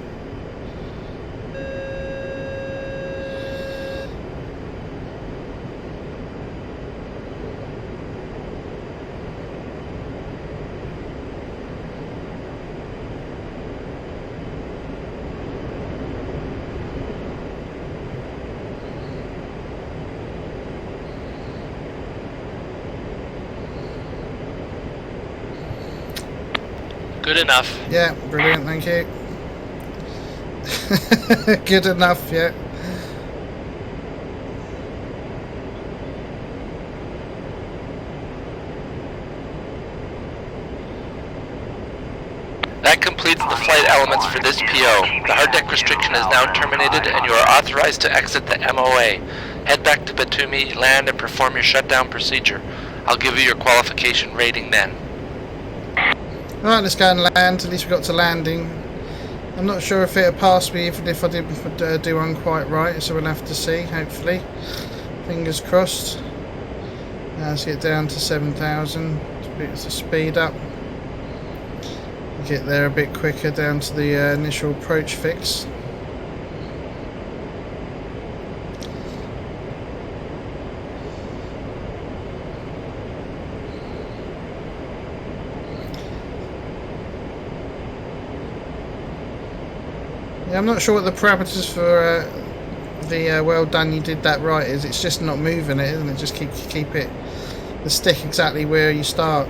Good enough. Yeah, brilliant, thank you. Good enough, yeah. That completes the flight elements for this PO. The hard deck restriction is now terminated and you are authorized to exit the MOA. Head back to Batumi, land, and perform your shutdown procedure. I'll give you your qualification rating then. Right, let's go and land. At least we got to landing. I'm not sure if it'll pass me even if I didn't do one quite right, so we'll have to see, hopefully. Fingers crossed. Let's get down to 7,000. It's a speed up. Get there a bit quicker down to the initial approach fix. Yeah, I'm not sure what the parameters for the well done you did that right is. It's just not moving it, isn't it? Just keep it the stick exactly where you start.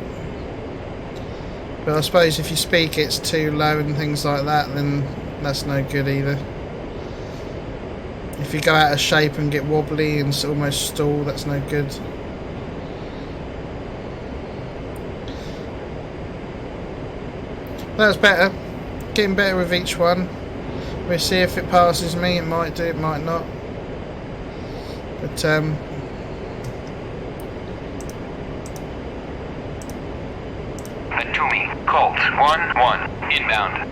But I suppose if your speed gets too low and things like that, then that's no good either. If you go out of shape and get wobbly and almost stall, that's no good. That's better. Getting better with each one. We'll see if it passes me. It might do, it might not. But Batumi, Colt 1-1, inbound.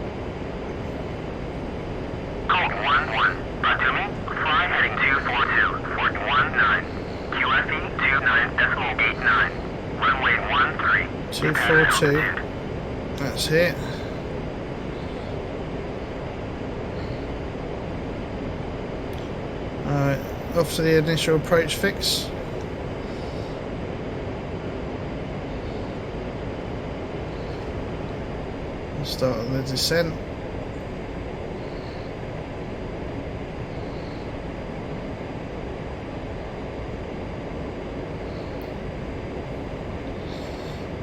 Colt 1-1, Batumi, fly heading 242, 419, QFE 29.89, runway 13. 242. That's it. Alright, off to the initial approach fix. Start the descent.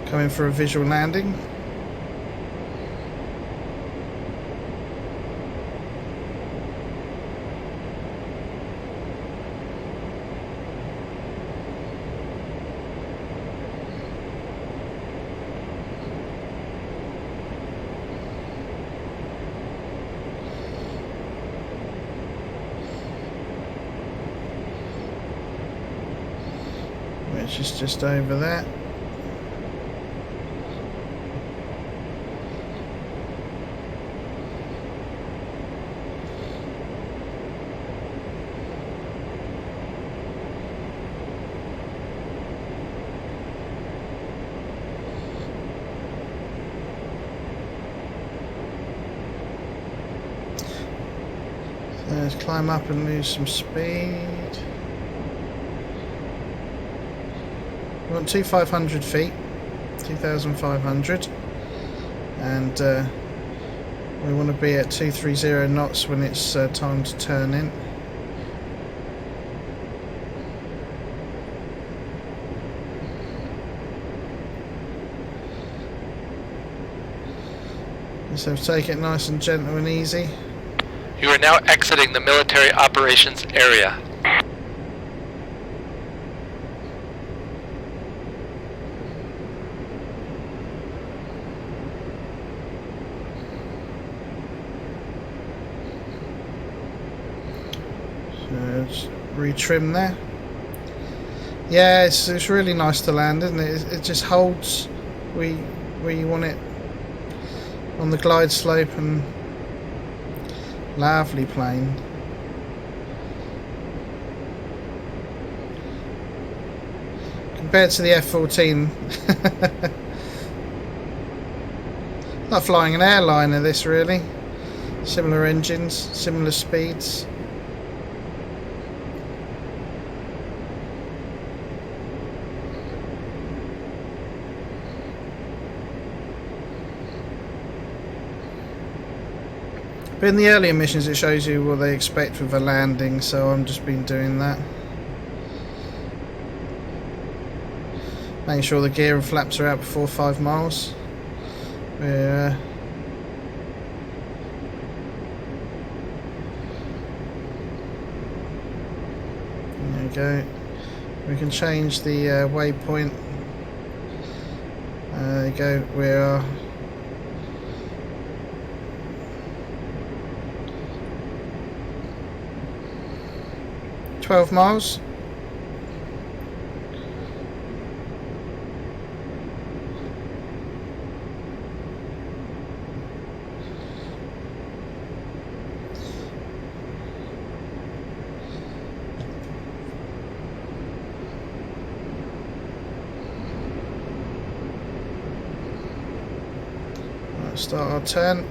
Coming for a visual landing. Which is just over there. Let's climb up and lose some speed. We want 2,500 feet, 2,500, and we want to be at 230 knots when it's time to turn in. So take it nice and gentle and easy. You are now exiting the military operations area. Just retrim there. Yeah, it's really nice to land, isn't it? It just holds where you want it on the glide slope, and lovely plane. Compared to the F-14, not flying an airliner this really. Similar engines, similar speeds. But in the earlier missions it shows you what they expect with a landing, so I've just been doing that. Making sure the gear and flaps are out before 5 miles. Yeah. There we go. We can change the waypoint. There you go, we are 12 miles. Let's start our turn.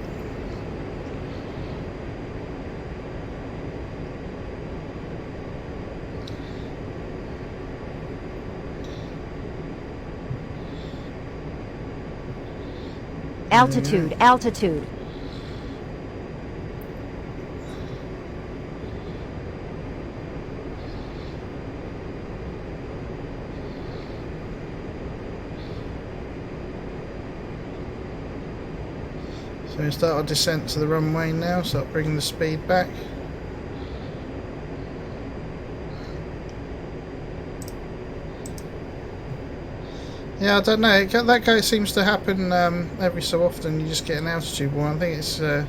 Altitude, altitude. So we start our descent to the runway now, start bringing the speed back. Yeah, I don't know. That seems to happen every so often. You just get an altitude one. I think it's. Yeah,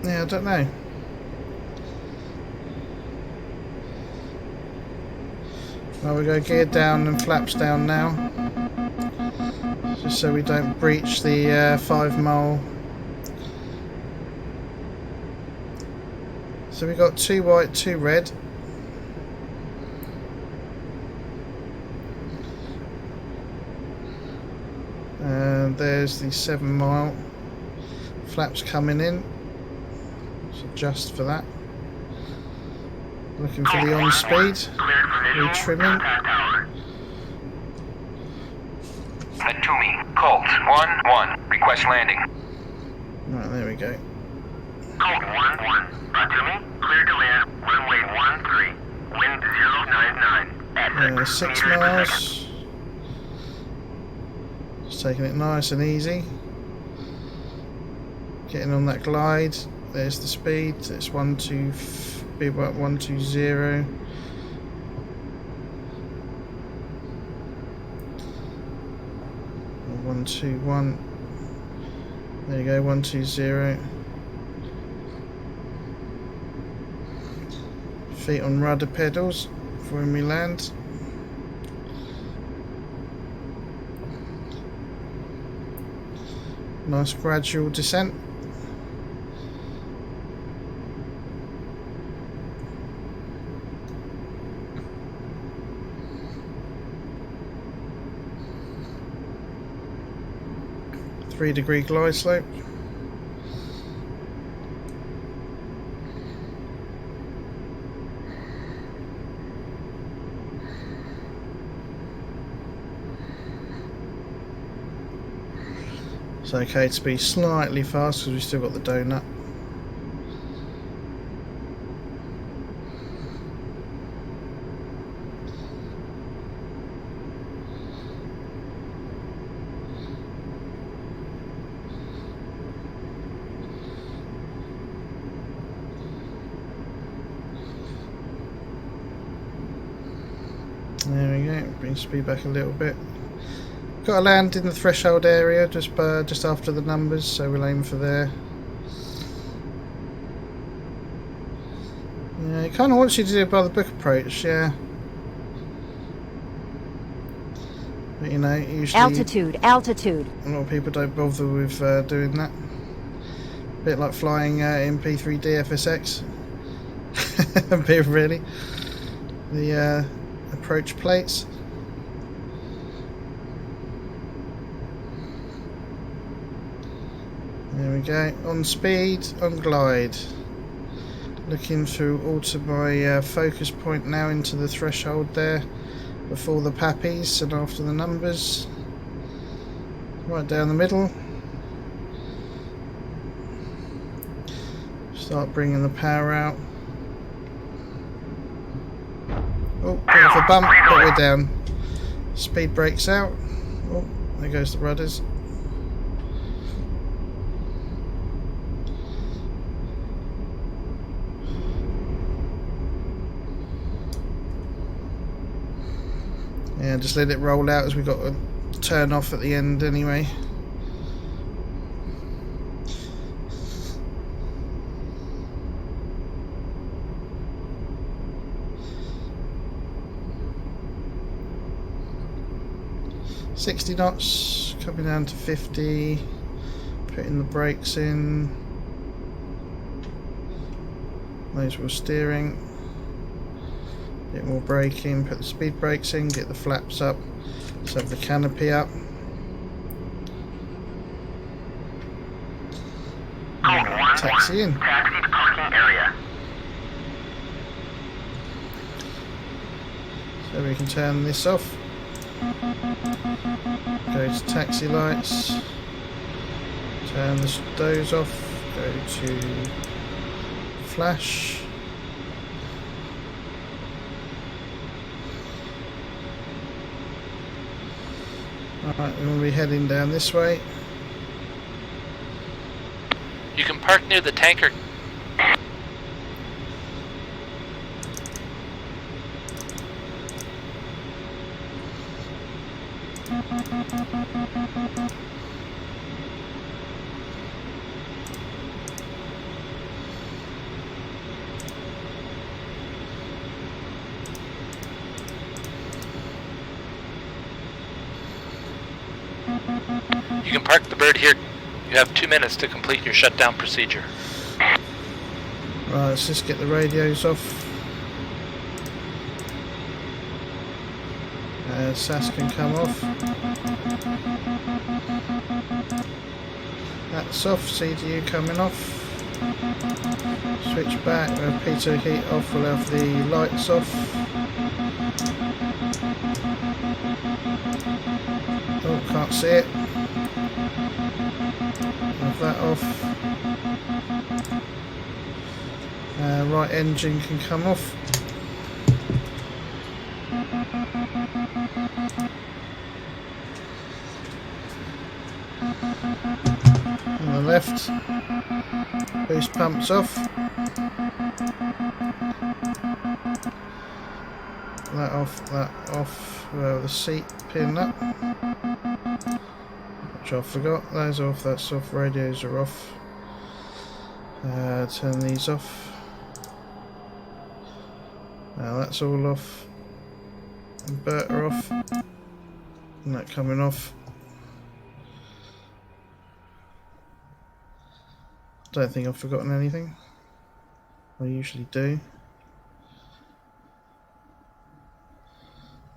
I don't know. Well, we go gear down and flaps down now, just so we don't breach the 5 mile So we got 2 white, 2 red. And there's the 7 mile. Flaps coming in. So adjust for that. Looking for the on speed. Retrimming. Natumi, Colt 1-1, request landing. Right, there we go. Colt 1-1, Natumi, clear to land, runway 13, wind 099. 6 miles. Just taking it nice and easy. Getting on that glide. There's the speed. It's 120. 121. There you go, 120. Feet on rudder pedals for when we land. Nice gradual descent. Three-degree glide slope. It's okay to be slightly fast because we've still got the donut. There we go, bring speed back a little bit. Got to land in the threshold area just after the numbers, so we'll aim for there. Yeah, it kind of wants you to do it by the book approach, yeah. But you know, usually Altitude, altitude. a lot of people don't bother with doing that. A bit like flying MP3D FSX. A bit really. The approach plates. There we go, on speed, on glide. Looking through alter my focus point now into the threshold there, before the pappies and after the numbers. Right down the middle. Start bringing the power out. Oh, bit of a bump, but we're down. Speed brakes out. Oh, there goes the rudders. Yeah, just let it roll out as we've got to turn off at the end anyway. $60 knots, coming down to 50, putting the brakes in, manual steering. Bit more braking, put the speed brakes in, get the flaps up, let's have the canopy up. Taxi in. Taxi to parking area. So we can turn this off. Go to taxi lights. Turn those off. Go to flash. Alright, we're going to be heading down this way. You can park near the tanker. You can park the bird here. You have 2 minutes to complete your shutdown procedure. Right, let's just get the radios off. SAS can come off. That's off. CDU coming off. Switch back. P2 heat off. We'll have the lights off. Oh, can't see it. Have that off. Right engine can come off. On the left, boost pumps off. That off, that off. The seat pin up, which I forgot. Those off, that's off. Radios are off. Turn these off. Now that's all off. Inverter off. And that coming off. Don't think I've forgotten anything. I usually do.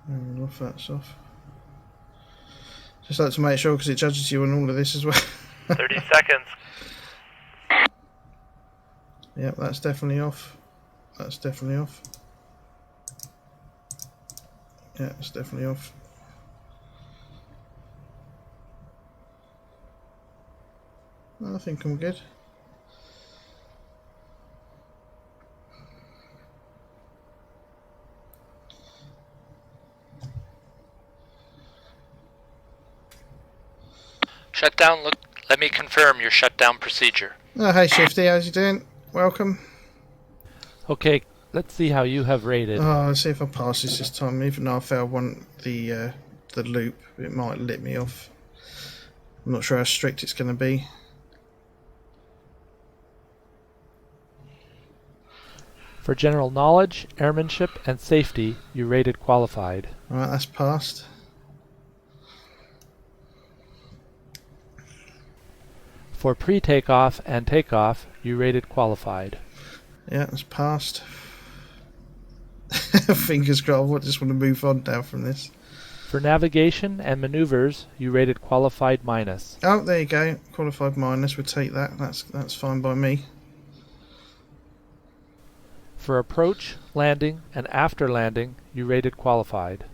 And off, that's off. Just like to make sure because it judges you on all of this as well. 30 seconds. Yep, that's definitely off. That's definitely off. Yeah, it's definitely off. I think I'm good. Shutdown, look, let me confirm your shutdown procedure. Oh, hey Shifty, how's you doing? Welcome. Okay, let's see how you have rated. Oh, let's see if I pass this time. Even though I failed the loop, it might let me off. I'm not sure how strict it's going to be. For general knowledge, airmanship, and safety, you rated qualified. Alright, that's passed. For pre-takeoff and takeoff, you rated qualified. Yeah, it's passed. Fingers crossed. I just want to move on now from this. For navigation and maneuvers, you rated qualified minus. Oh, there you go. Qualified minus. We'll take that. That's fine by me. For approach, landing, and after landing, you rated qualified.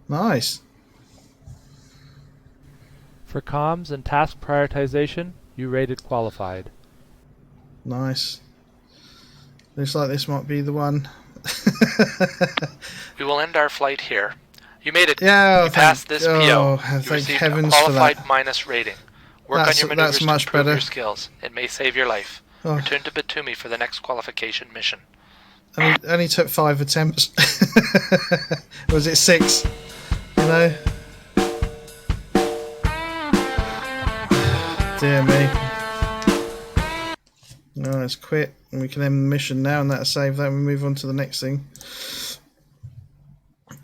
Nice. For comms and task prioritization, you rated qualified. Nice. Looks like this might be the one. We will end our flight here. You made it. Yeah, you passed this PO. You thank received heavens a for qualified that. minus rating. Work on your maneuvers that's to much improve better. your skills. It may save your life. Oh. Return to Batumi for the next qualification mission. Only took 5 attempts. Or was it 6? You know? Dear me. No, let's quit. And we can end the mission now, and that'll save that. We move on to the next thing.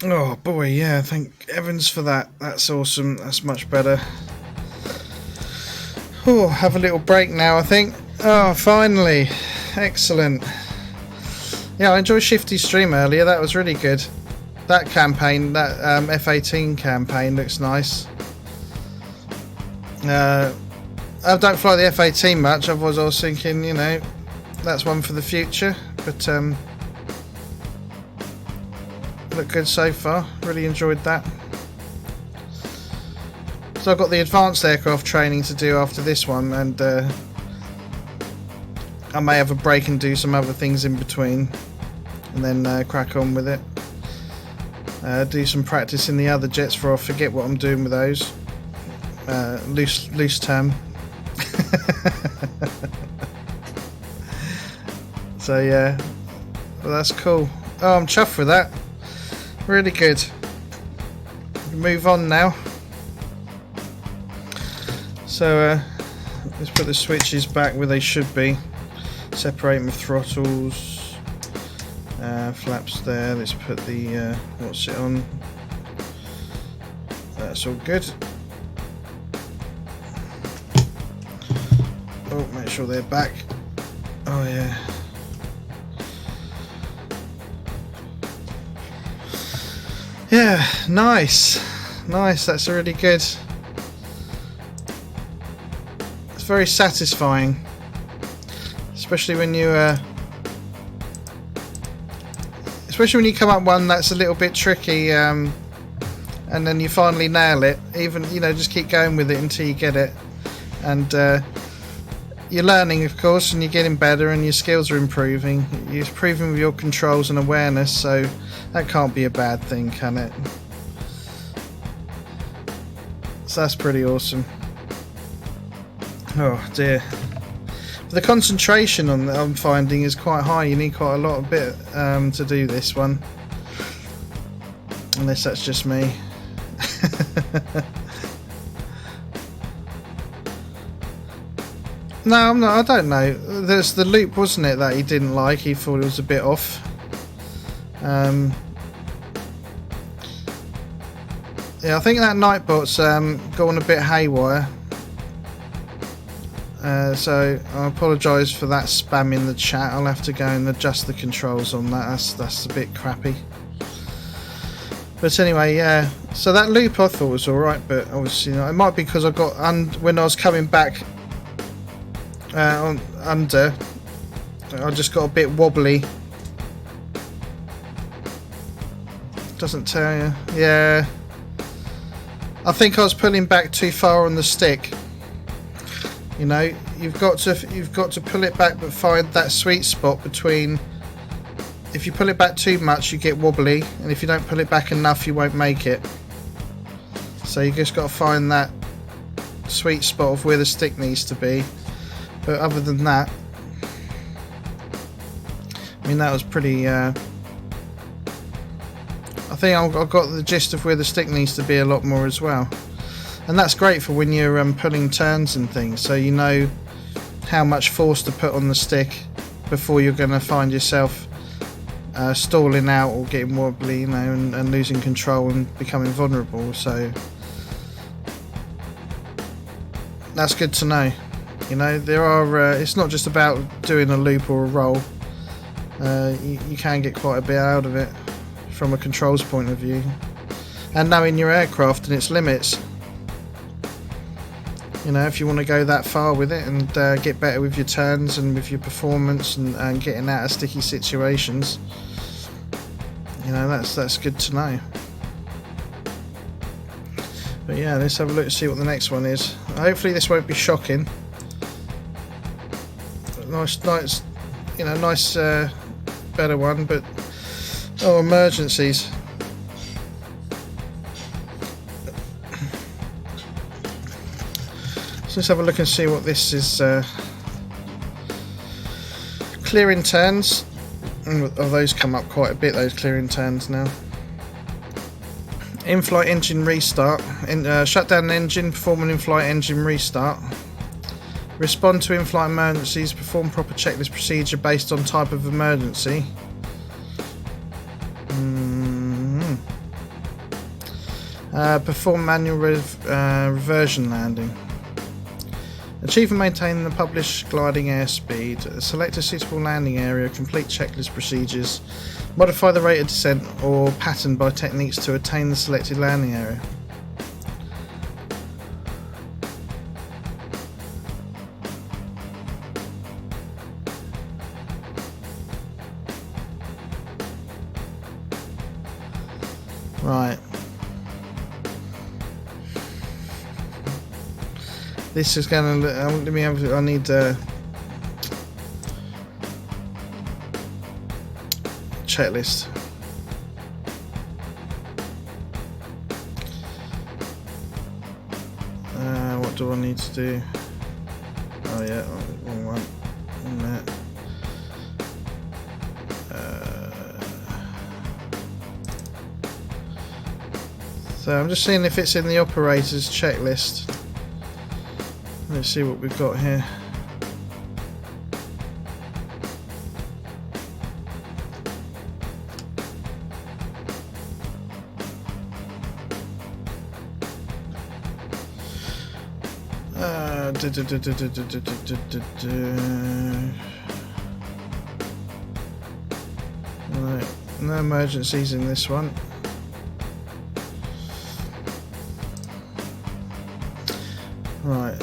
Oh boy, yeah, thank heavens for that. That's awesome. That's much better. Oh, have a little break now, I think. Oh, finally. Excellent. Yeah, I enjoyed Shifty's stream earlier. That was really good. That campaign, that F-18 campaign looks nice. I don't fly the F-18 much, otherwise I was thinking, you know, that's one for the future. But look good so far. Really enjoyed that. So I've got the advanced aircraft training to do after this one, and I may have a break and do some other things in between, and then crack on with it. Do some practice in the other jets before I forget what I'm doing with those. Loose term. So yeah, well, that's cool. Oh, I'm chuffed with that. Really good. Move on now. So let's put the switches back where they should be. Separate my throttles. Flaps there. Let's put the what's it on. That's all good. Oh, make sure they're back. Oh yeah. Yeah, nice. Nice, that's really good. It's very satisfying. Especially when you come up one that's a little bit tricky, and then you finally nail it. Even, you know, just keep going with it until you get it. And you're learning, of course, and you're getting better, and your skills are improving. You're improving with your controls and awareness, so that can't be a bad thing, can it? So that's pretty awesome. Oh dear. The concentration on that I'm finding is quite high. You need quite a lot of bit to do this one, unless that's just me. No, I'm not. I don't know. There's the loop, wasn't it, that he didn't like? He thought it was a bit off. Yeah, I think that Nightbot's gone a bit haywire. So I apologise for that spam in the chat. I'll have to go and adjust the controls on that. That's a bit crappy. But anyway, yeah. So that loop I thought was alright, but obviously, you know, it might be because I got when I was coming back under, I just got a bit wobbly. Doesn't tell you. Yeah. I think I was pulling back too far on the stick. You know, you've got to pull it back, but find that sweet spot between. If you pull it back too much, you get wobbly, and if you don't pull it back enough, you won't make it. So you just got to find that sweet spot of where the stick needs to be. But other than that, I mean, that was pretty. I think I've got the gist of where the stick needs to be a lot more as well. And that's great for when you're pulling turns and things, so you know how much force to put on the stick before you're going to find yourself stalling out or getting wobbly, you know, and losing control and becoming vulnerable. So that's good to know. You know, there are. It's not just about doing a loop or a roll. You can get quite a bit out of it from a controls point of view, and knowing your aircraft and its limits. You know, if you want to go that far with it and get better with your turns and with your performance and getting out of sticky situations, you know, that's good to know. But yeah, let's have a look to see what the next one is. Hopefully this won't be shocking. Nice, you know, nice, better one. But oh, emergencies. So let's have a look and see what this is. Clearing turns. Oh, those come up quite a bit, those clearing turns now. In-flight engine restart. Shut down an engine, perform an in-flight engine restart. Respond to in-flight emergencies, perform proper checklist procedure based on type of emergency. Perform manual reversion landing. Achieve and maintain the published gliding airspeed. Select a suitable landing area. Complete checklist procedures. Modify the rate of descent or pattern by techniques to attain the selected landing area. Right. This is going to. Let me have. I need checklist. What do I need to do? Oh yeah, wrong one. 1 minute. So I'm just seeing if it's in the operator's checklist. Let's see what we've got here. Right, no emergencies in this one. Right.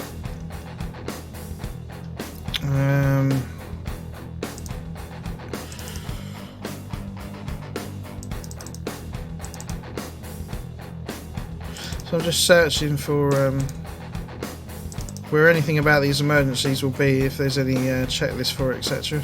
So I'm just searching for where anything about these emergencies will be, if there's any checklist for it, etc.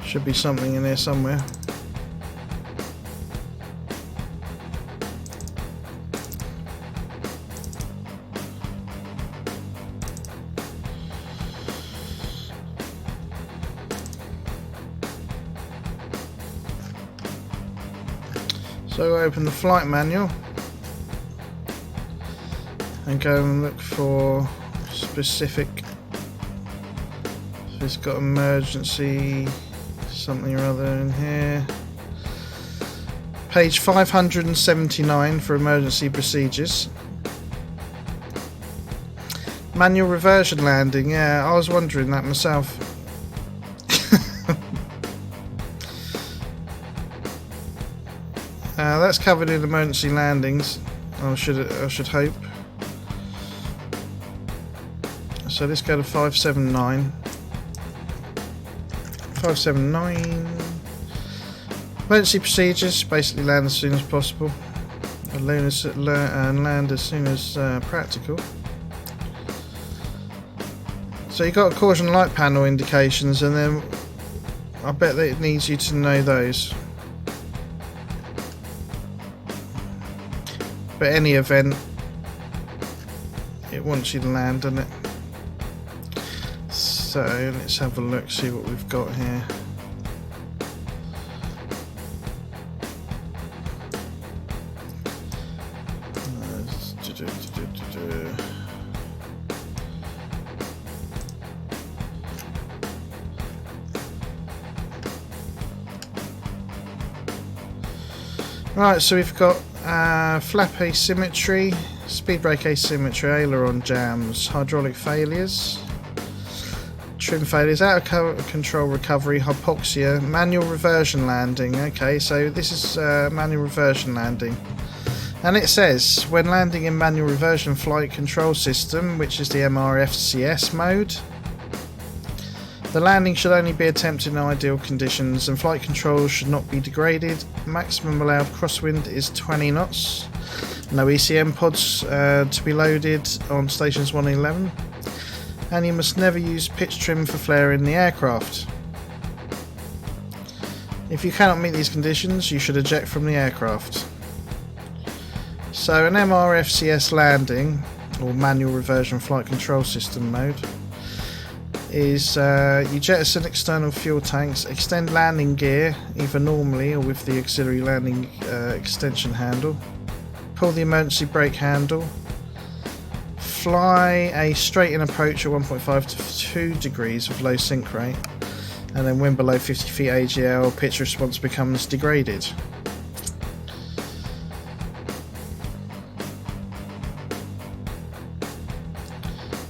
Should be something in there somewhere. So open the flight manual and go and look for specific. So it's got emergency something or other in here. Page 579 for emergency procedures. Manual reversion landing. Yeah, I was wondering that myself. That's covered in emergency landings. I should hope. So let's go to 579. 579. Emergency procedures. Basically, land as soon as possible. And land as soon as practical. So you've got caution light panel indications, and then I bet that it needs you to know those. But any event, it wants you to land, doesn't it? So let's have a look, see what we've got here. Right, so we've got flap asymmetry, speed brake asymmetry, aileron jams, hydraulic failures, trim failures, out of control recovery, hypoxia, manual reversion landing. Okay, so this is manual reversion landing. And it says, when landing in manual reversion flight control system, which is the MRFCS mode, the landing should only be attempted in ideal conditions and flight controls should not be degraded. Maximum allowed crosswind is 20 knots. No ECM pods to be loaded on stations 1 and 11. And you must never use pitch trim for flare in the aircraft. If you cannot meet these conditions, you should eject from the aircraft. So an MRFCS landing, or manual reversion flight control system mode, is you jettison external fuel tanks, extend landing gear either normally or with the auxiliary landing extension handle, pull the emergency brake handle, fly a straight in approach at 1.5 to 2 degrees with low sink rate, and then when below 50 feet AGL, pitch response becomes degraded.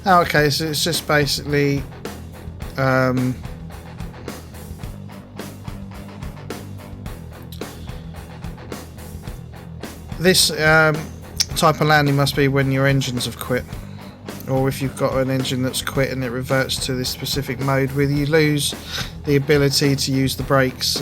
Oh, okay, so it's just basically this type of landing must be when your engines have quit, or if you've got an engine that's quit and it reverts to this specific mode where you lose the ability to use the brakes